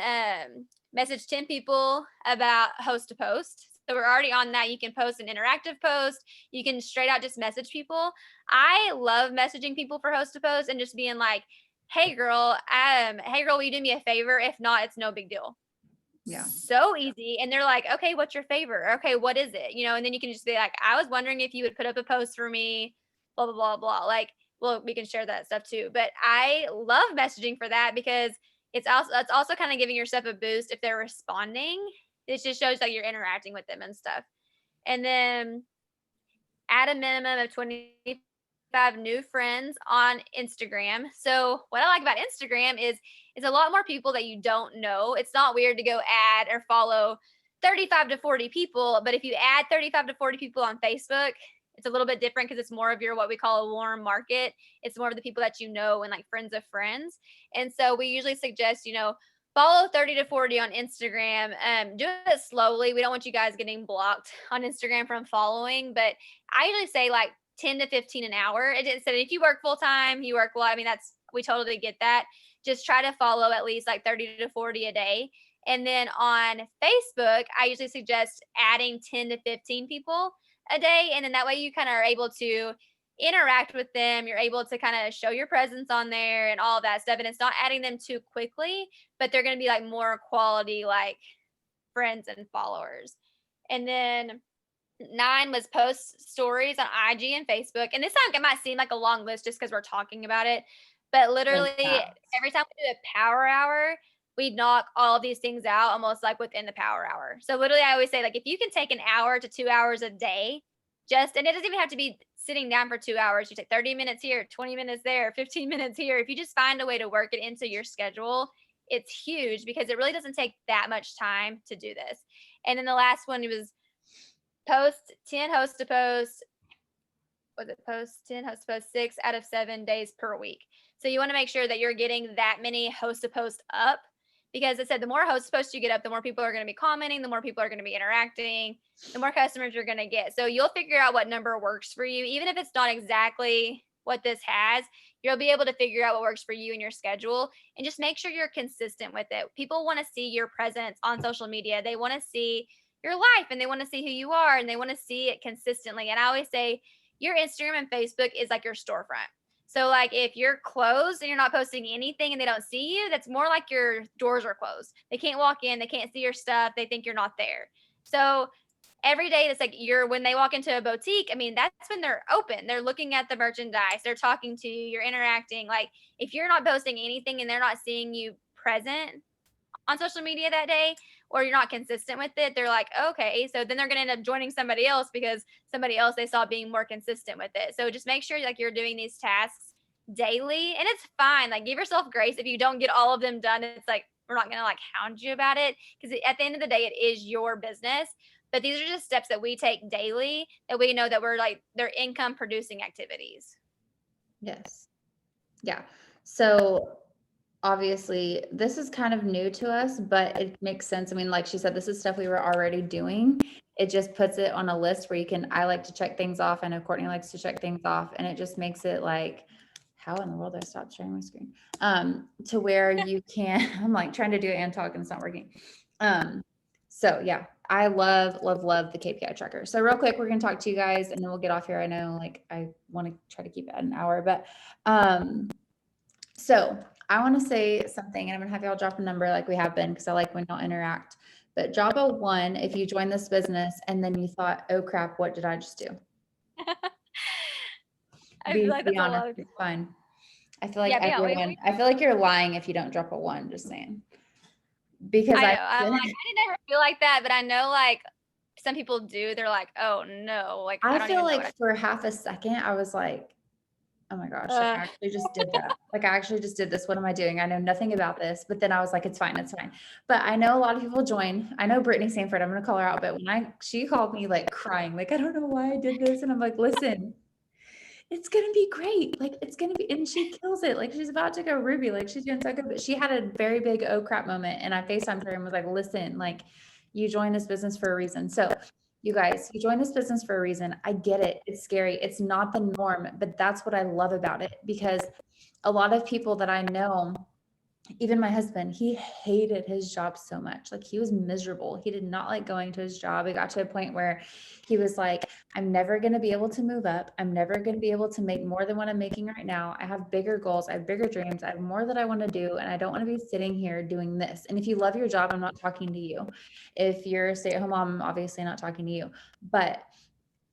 message 10 people about host to post. So we're already on that. You can post an interactive post. You can straight out just message people. I love messaging people for host to post and just being like, hey girl, will you do me a favor? If not, it's no big deal. Yeah. So easy. And they're like, okay, what's your favor? Okay, what is it? And then you can just be like, I was wondering if you would put up a post for me, blah, blah, blah, blah. Like, well, we can share that stuff too. But I love messaging for that because it's also kind of giving yourself a boost if they're responding. It just shows that you're interacting with them and stuff. And then add a minimum of 25 new friends on Instagram. So what I like about Instagram is it's a lot more people that you don't know. It's not weird to go add or follow 35 to 40 people, but if you add 35 to 40 people on Facebook, it's a little bit different because it's more of your what we call a warm market. It's more of the people that you know and like friends of friends. And so we usually suggest, follow 30 to 40 on Instagram. Do it slowly. We don't want you guys getting blocked on Instagram from following, but I usually say like 10 to 15 an hour. It didn't say if you work full time, you work well. I mean, we totally get that. Just try to follow at least like 30 to 40 a day. And then on Facebook, I usually suggest adding 10 to 15 people a day. And then that way you kind of are able to interact with them. You're able to kind of show your presence on there and all of that stuff. And it's not adding them too quickly, but they're going to be like more quality, like friends and followers. And then 9 was post stories on IG and Facebook. And this time it might seem like a long list just because we're talking about it. But literally every time we do a power hour, we knock all of these things out almost like within the power hour. So literally I always say like if you can take an hour to 2 hours a day, and it doesn't even have to be sitting down for 2 hours. You take 30 minutes here, 20 minutes there, 15 minutes here. If you just find a way to work it into your schedule, it's huge because it really doesn't take that much time to do this. And then the last one was post 10 host to post. Was it post 10 host to post 6 out of 7 days per week? So you want to make sure that you're getting that many host to post up because I said the more host to post you get up, the more people are going to be commenting, the more people are going to be interacting, the more customers you're going to get. So you'll figure out what number works for you. Even if it's not exactly what this has, you'll be able to figure out what works for you and your schedule and just make sure you're consistent with it. People want to see your presence on social media. They want to see your life and they want to see who you are and they want to see it consistently. And I always say your Instagram and Facebook is like your storefront. So like if you're closed and you're not posting anything and they don't see you, that's more like your doors are closed. They can't walk in, they can't see your stuff, they think you're not there. So every day it's like when they walk into a boutique, I mean, that's when they're open. They're looking at the merchandise, they're talking to you, you're interacting. Like if you're not posting anything and they're not seeing you present on social media that day, or you're not consistent with it, they're like, okay, so then they're going to end up joining somebody else because somebody else they saw being more consistent with it. So just make sure like you're doing these tasks daily, and it's fine. Like give yourself grace if you don't get all of them done. It's like we're not going to like hound you about it because at the end of the day, it is your business. But these are just steps that we take daily that we know that we're like they're income producing activities. Yes. Yeah. So obviously this is kind of new to us, but it makes sense. I mean, like she said, this is stuff we were already doing. It just puts it on a list where I like to check things off. I know Courtney likes to check things off, and it just makes it like, how in the world do I stop sharing my screen? To where you can, I'm like trying to do it and talk and it's not working. So yeah, I love the KPI tracker. So real quick, we're going to talk to you guys and then we'll get off here. I know like I want to try to keep it at an hour, but, so I want to say something and I'm going to have y'all drop a number like we have been because I like when y'all interact. but drop a 1 if you joined this business and then you thought, oh crap, what did I just do? I feel like Be that's a honest, lot of it's people. fine. I feel like Yeah, I feel like you're lying if you don't drop a 1, just saying. Because I know. I'm like, I didn't ever feel like that, but I know like some people do. They're like, oh no, like I I don't feel even know what like for half a second, I was like, oh my gosh, like I I actually just did that. Like I actually just did this. What am I doing? I know nothing about this. But then I was like, it's fine, it's fine. But I know a lot of people join. I know Brittany Sanford, I'm gonna call her out, but she called me like crying, like, I don't know why I did this. And I'm like, listen, it's gonna be great. Like it's gonna be, and she kills it. Like she's about to go Ruby. Like she's doing so good. But she had a very big oh crap moment. And I FaceTimed her and was like, listen, like you joined this business for a reason. So you guys, you joined this business for a reason. I get it. It's scary. It's not the norm, but that's what I love about it, because a lot of people that I know, even my husband, he hated his job so much. Like he was miserable. He did not like going to his job. It got to a point where he was like, I'm never going to be able to move up. I'm never going to be able to make more than what I'm making right now. I have bigger goals. I have bigger dreams. I have more that I want to do. And I don't want to be sitting here doing this. And if you love your job, I'm not talking to you. If you're a stay-at-home mom, I'm obviously not talking to you. But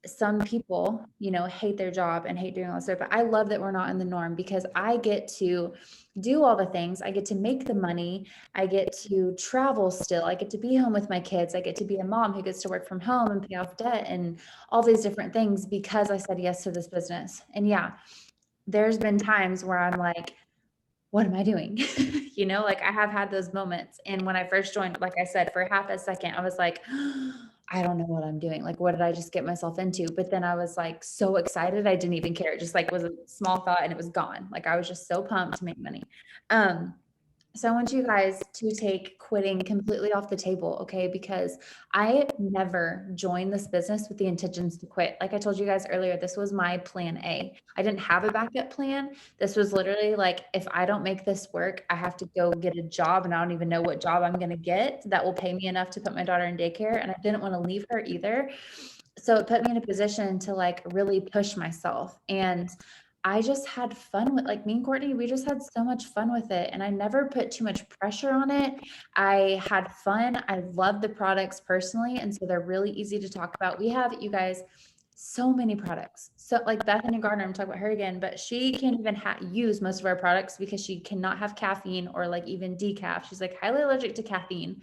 some people, hate their job and hate doing all this stuff, but I love that we're not in the norm, because I get to do all the things. I get to make the money. I get to travel still. I get to be home with my kids. I get to be a mom who gets to work from home and pay off debt and all these different things because I said yes to this business. And yeah, there's been times where I'm like, what am I doing? Like I have had those moments. And when I first joined, like I said, for half a second, I was like, I don't know what I'm doing. Like, what did I just get myself into? But then I was like so excited. I didn't even care. It just like was a small thought and it was gone. Like I was just so pumped to make money. Um, so I want you guys to take quitting completely off the table, okay? Because I never joined this business with the intentions to quit. Like I told you guys earlier, this was my plan A. I didn't have a backup plan. This was literally like, if I don't make this work, I have to go get a job, and I don't even know what job I'm going to get that will pay me enough to put my daughter in daycare. And I didn't want to leave her either. So it put me in a position to like really push myself. And I just had fun with, like, me and Courtney, we just had so much fun with it. And I never put too much pressure on it. I had fun. I love the products personally. And so they're really easy to talk about. We have, you guys, so many products. So like Bethany Gardner, I'm talking about her again, but she can't even use most of our products because she cannot have caffeine or like even decaf. She's like highly allergic to caffeine.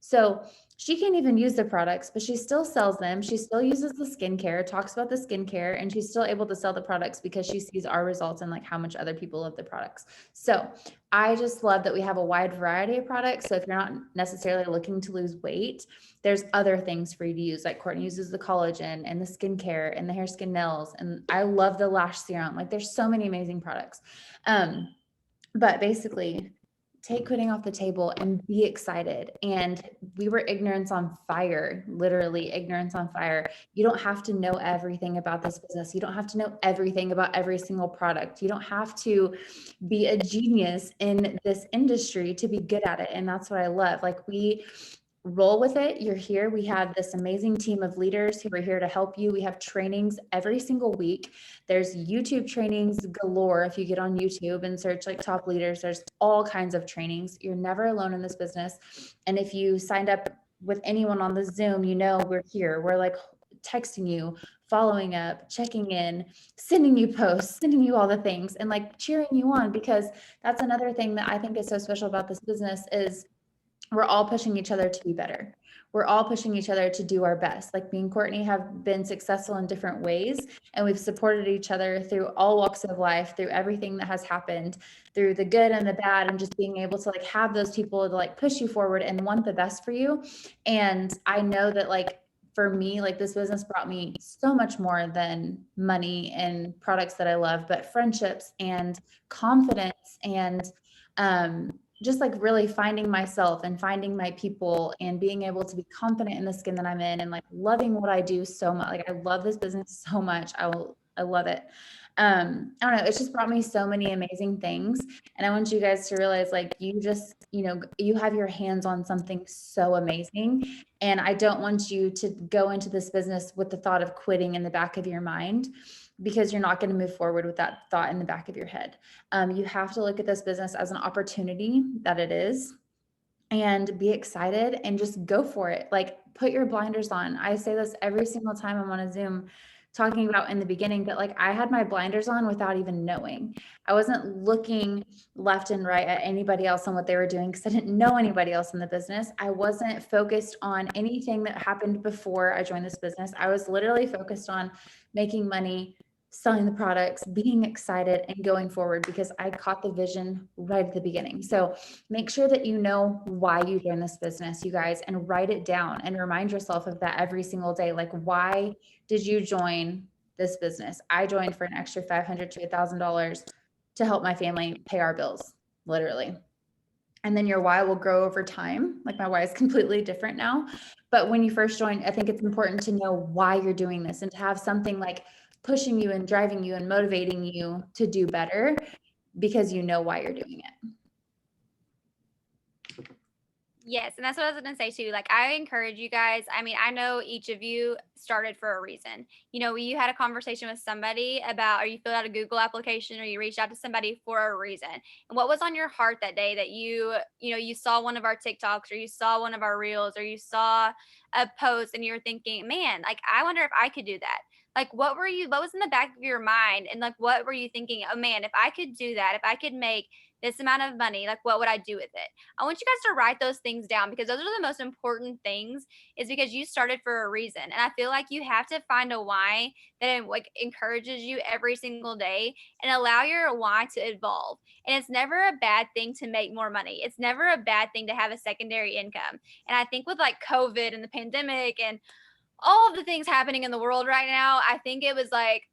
So she can't even use the products, but she still sells them. She still uses the skincare, talks about the skincare, and she's still able to sell the products because she sees our results and like how much other people love the products. So I just love that we have a wide variety of products. So if you're not necessarily looking to lose weight, there's other things for you to use. Like Courtney uses the collagen and the skincare and the hair, skin, nails. And I love the lash serum. Like there's so many amazing products. But basically, take quitting off the table and be excited. And we were ignorance on fire, literally ignorance on fire. You don't have to know everything about this business. You don't have to know everything about every single product. You don't have to be a genius in this industry to be good at it. And that's what I love. Like we roll with it. You're here. We have this amazing team of leaders who are here to help you. We have trainings every single week. There's YouTube trainings galore. If you get on YouTube and search like top leaders, there's all kinds of trainings. You're never alone in this business. And if you signed up with anyone on the Zoom, we're here. We're like texting you, following up, checking in, sending you posts, sending you all the things, and like cheering you on, because that's another thing that I think is so special about this business is we're all pushing each other to be better. We're all pushing each other to do our best. Like me and Courtney have been successful in different ways, and we've supported each other through all walks of life, through everything that has happened, through the good and the bad, and just being able to like have those people to like push you forward and want the best for you. And I know that like for me, like this business brought me so much more than money and products that I love, but friendships and confidence and just like really finding myself and finding my people and being able to be confident in the skin that I'm in and like loving what I do so much. Like I love this business so much. I love it. I don't know. It's just brought me so many amazing things. And I want you guys to realize like you just, you have your hands on something so amazing. And I don't want you to go into this business with the thought of quitting in the back of your mind, because you're not going to move forward with that thought in the back of your head. You have to look at this business as an opportunity that it is. and be excited and just go for it. Like, put your blinders on. I say this every single time I'm on a Zoom talking about in the beginning, but like I had my blinders on without even knowing. I wasn't looking left and right at anybody else and what they were doing because I didn't know anybody else in the business. I wasn't focused on anything that happened before I joined this business. I was literally focused on making money, selling the products, being excited, and going forward because I caught the vision right at the beginning. So make sure that you know why you joined this business, you guys, and write it down and remind yourself of that every single day. Like, why did you join this business? I joined for an extra $500 to $1,000 to help my family pay our bills, literally. And then your why will grow over time. Like, my why is completely different now. But when you first join, I think it's important to know why you're doing this and to have something like pushing you and driving you and motivating you to do better because you know why you're doing it. Yes, and that's what I was gonna say too. Like, I encourage you guys. I mean, I know each of you started for a reason. You had a conversation with somebody about, or you filled out a Google application, or you reached out to somebody for a reason. And what was on your heart that day that you saw one of our TikToks, or you saw one of our reels, or you saw a post, and you were thinking, man, like, I wonder if I could do that. Like, what was in the back of your mind, and like, what were you thinking? Oh man, if I could do that, if I could make this amount of money, like, what would I do with it? I want you guys to write those things down because those are the most important things, is because you started for a reason. And I feel like you have to find a why that like encourages you every single day, and allow your why to evolve. And it's never a bad thing to make more money. It's never a bad thing to have a secondary income. And I think with like COVID and the pandemic and all of the things happening in the world right now, I think it was like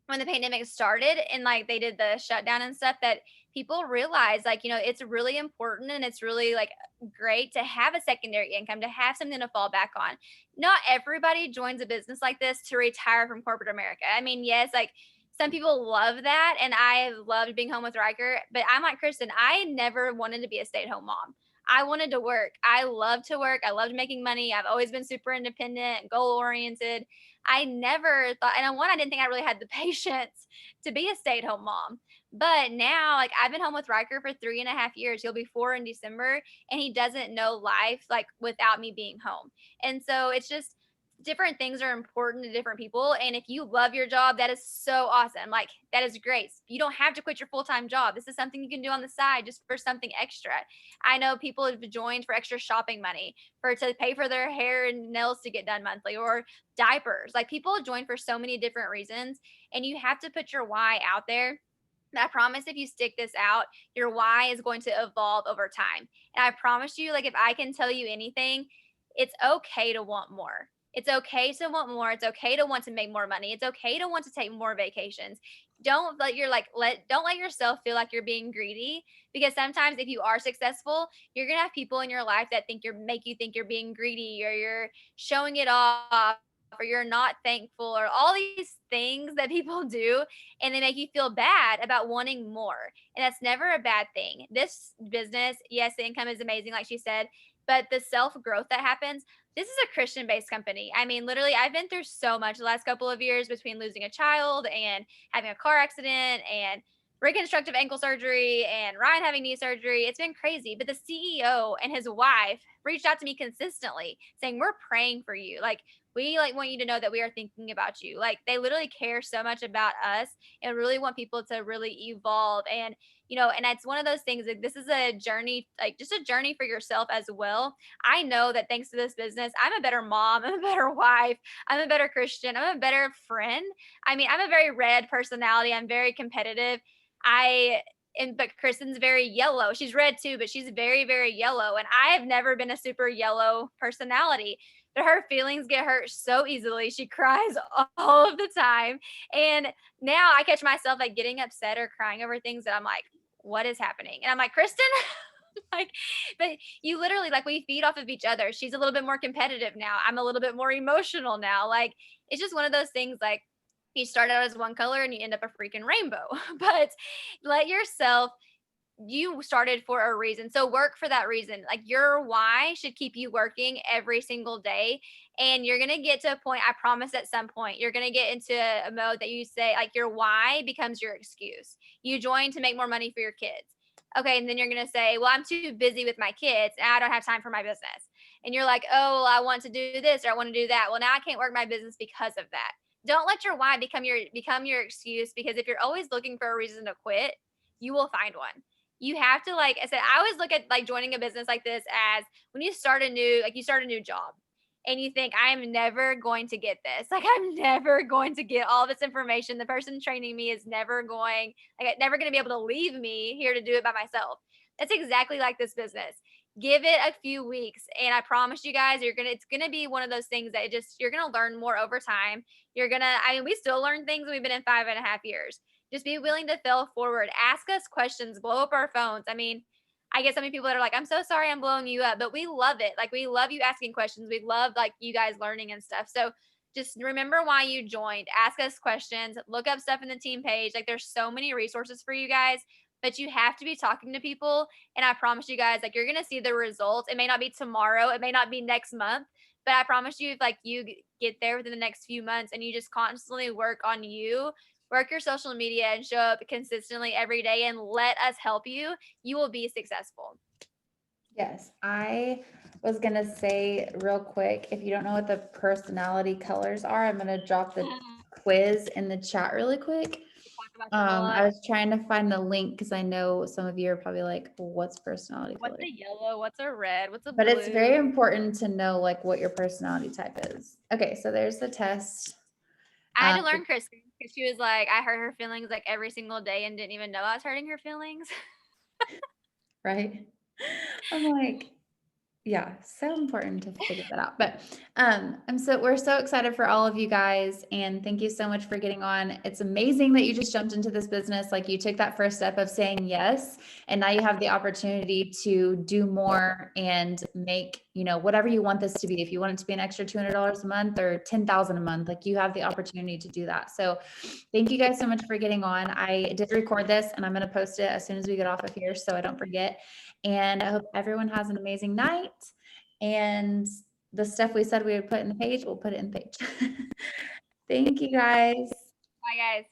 when the pandemic started and like they did the shutdown and stuff, that people realized, like, it's really important, and it's really like great to have a secondary income, to have something to fall back on. Not everybody joins a business like this to retire from corporate America. I mean, yes, like some people love that, and I loved being home with Riker, but I'm like Kristen. I never wanted to be a stay-at-home mom. I wanted to work. I love to work. I loved making money. I've always been super independent, goal oriented. I never thought, and one, I didn't think I really had the patience to be a stay at home mom. But now, like, I've been home with Riker for 3.5 years. He'll be 4 in December, and he doesn't know life like without me being home. And so it's just different things are important to different people. And if you love your job, that is so awesome. Like, that is great. You don't have to quit your full time job. This is something you can do on the side just for something extra. I know people have joined for extra shopping money, for to pay for their hair and nails to get done monthly, or diapers. Like, people join for so many different reasons, and you have to put your why out there. And I promise if you stick this out, your why is going to evolve over time. And I promise you, like, if I can tell you anything, it's okay to want more. It's okay to want more. It's okay to want to make more money. It's okay to want to take more vacations. Don't let yourself feel like you're being greedy, because sometimes if you are successful, you're gonna have people in your life that make you think you're being greedy, or you're showing it off, or you're not thankful, or all these things that people do, and they make you feel bad about wanting more. And that's never a bad thing. This business, yes, the income is amazing, like she said, but the self growth that happens, this is a Christian based company. I mean, literally, I've been through so much the last couple of years, between losing a child and having a car accident and reconstructive ankle surgery and Ryan having knee surgery. It's been crazy. But the CEO and his wife reached out to me consistently saying, "We're praying for you. Like, we want you to know that we are thinking about you." Like, they literally care so much about us and really want people to really evolve. And it's one of those things, that this is a journey, like just a journey for yourself as well. I know that thanks to this business, I'm a better mom, I'm a better wife, I'm a better Christian, I'm a better friend. I mean, I'm a very red personality. I'm very competitive. I but Kristen's very yellow. She's red too, but she's very, very yellow. And I have never been a super yellow personality. But her feelings get hurt so easily. She cries all of the time. And now I catch myself like getting upset or crying over things that I'm like, what is happening? And I'm like, Kristen, like, but you literally, like, we feed off of each other. She's a little bit more competitive now. I'm a little bit more emotional now. Like, it's just one of those things, like, you start out as one color and you end up a freaking rainbow. But let yourself, you started for a reason. So work for that reason. Like, your why should keep you working every single day. And you're going to get to a point, I promise at some point, you're going to get into a mode that you say, like, your why becomes your excuse. You join to make more money for your kids. Okay, and then you're gonna say, well, I'm too busy with my kids and I don't have time for my business. And you're like, oh, well, I want to do this or I want to do that. Well, now I can't work my business because of that. Don't let your why become your excuse, because if you're always looking for a reason to quit, you will find one. You have to, like I said, I always look at like joining a business like this as when you start a new job and you think, I am never going to get this. Like, I'm never going to get all this information. The person training me is never going to be able to leave me here to do it by myself. That's exactly like this business. Give it a few weeks, and I promise you guys, it's gonna be one of those things that you're gonna learn more over time. I mean, we still learn things, and we've been in 5.5 years. Just be willing to fail forward. Ask us questions, blow up our phones. I mean, I get so many people that are like, I'm so sorry I'm blowing you up, but we love it. Like, we love you asking questions. We love like you guys learning and stuff. So just remember why you joined. Ask us questions, look up stuff in the team page. Like, there's so many resources for you guys, but you have to be talking to people. And I promise you guys, like, you're going to see the results. It may not be tomorrow, it may not be next month, but I promise you, if like you get there within the next few months and you just constantly work on you, work your social media and show up consistently every day and let us help you, you will be successful. Yes, I was gonna say real quick, if you don't know what the personality colors are, I'm gonna drop the quiz in the chat really quick. Talk about them a I lot. was trying to find the link because I know some of you are probably like, well, what's personality What's color? a yellow? What's a red? What's a But it's very blue? important to know like what your personality type is. Okay, so there's the test. I had to learn Kristen because she was like, I hurt her feelings like every single day and didn't even know I was hurting her feelings. Right? I'm like, yeah, so important to figure that out. But we're so excited for all of you guys, and thank you so much for getting on. It's amazing that you just jumped into this business. Like, you took that first step of saying yes, and now you have the opportunity to do more and make, whatever you want this to be. If you want it to be an extra $200 a month or 10,000 a month, like, you have the opportunity to do that. So thank you guys so much for getting on. I did record this and I'm going to post it as soon as we get off of here, so I don't forget. And I hope everyone has an amazing night. And the stuff we said we would put in the page, we'll put it in the page. Thank you guys. Bye, guys.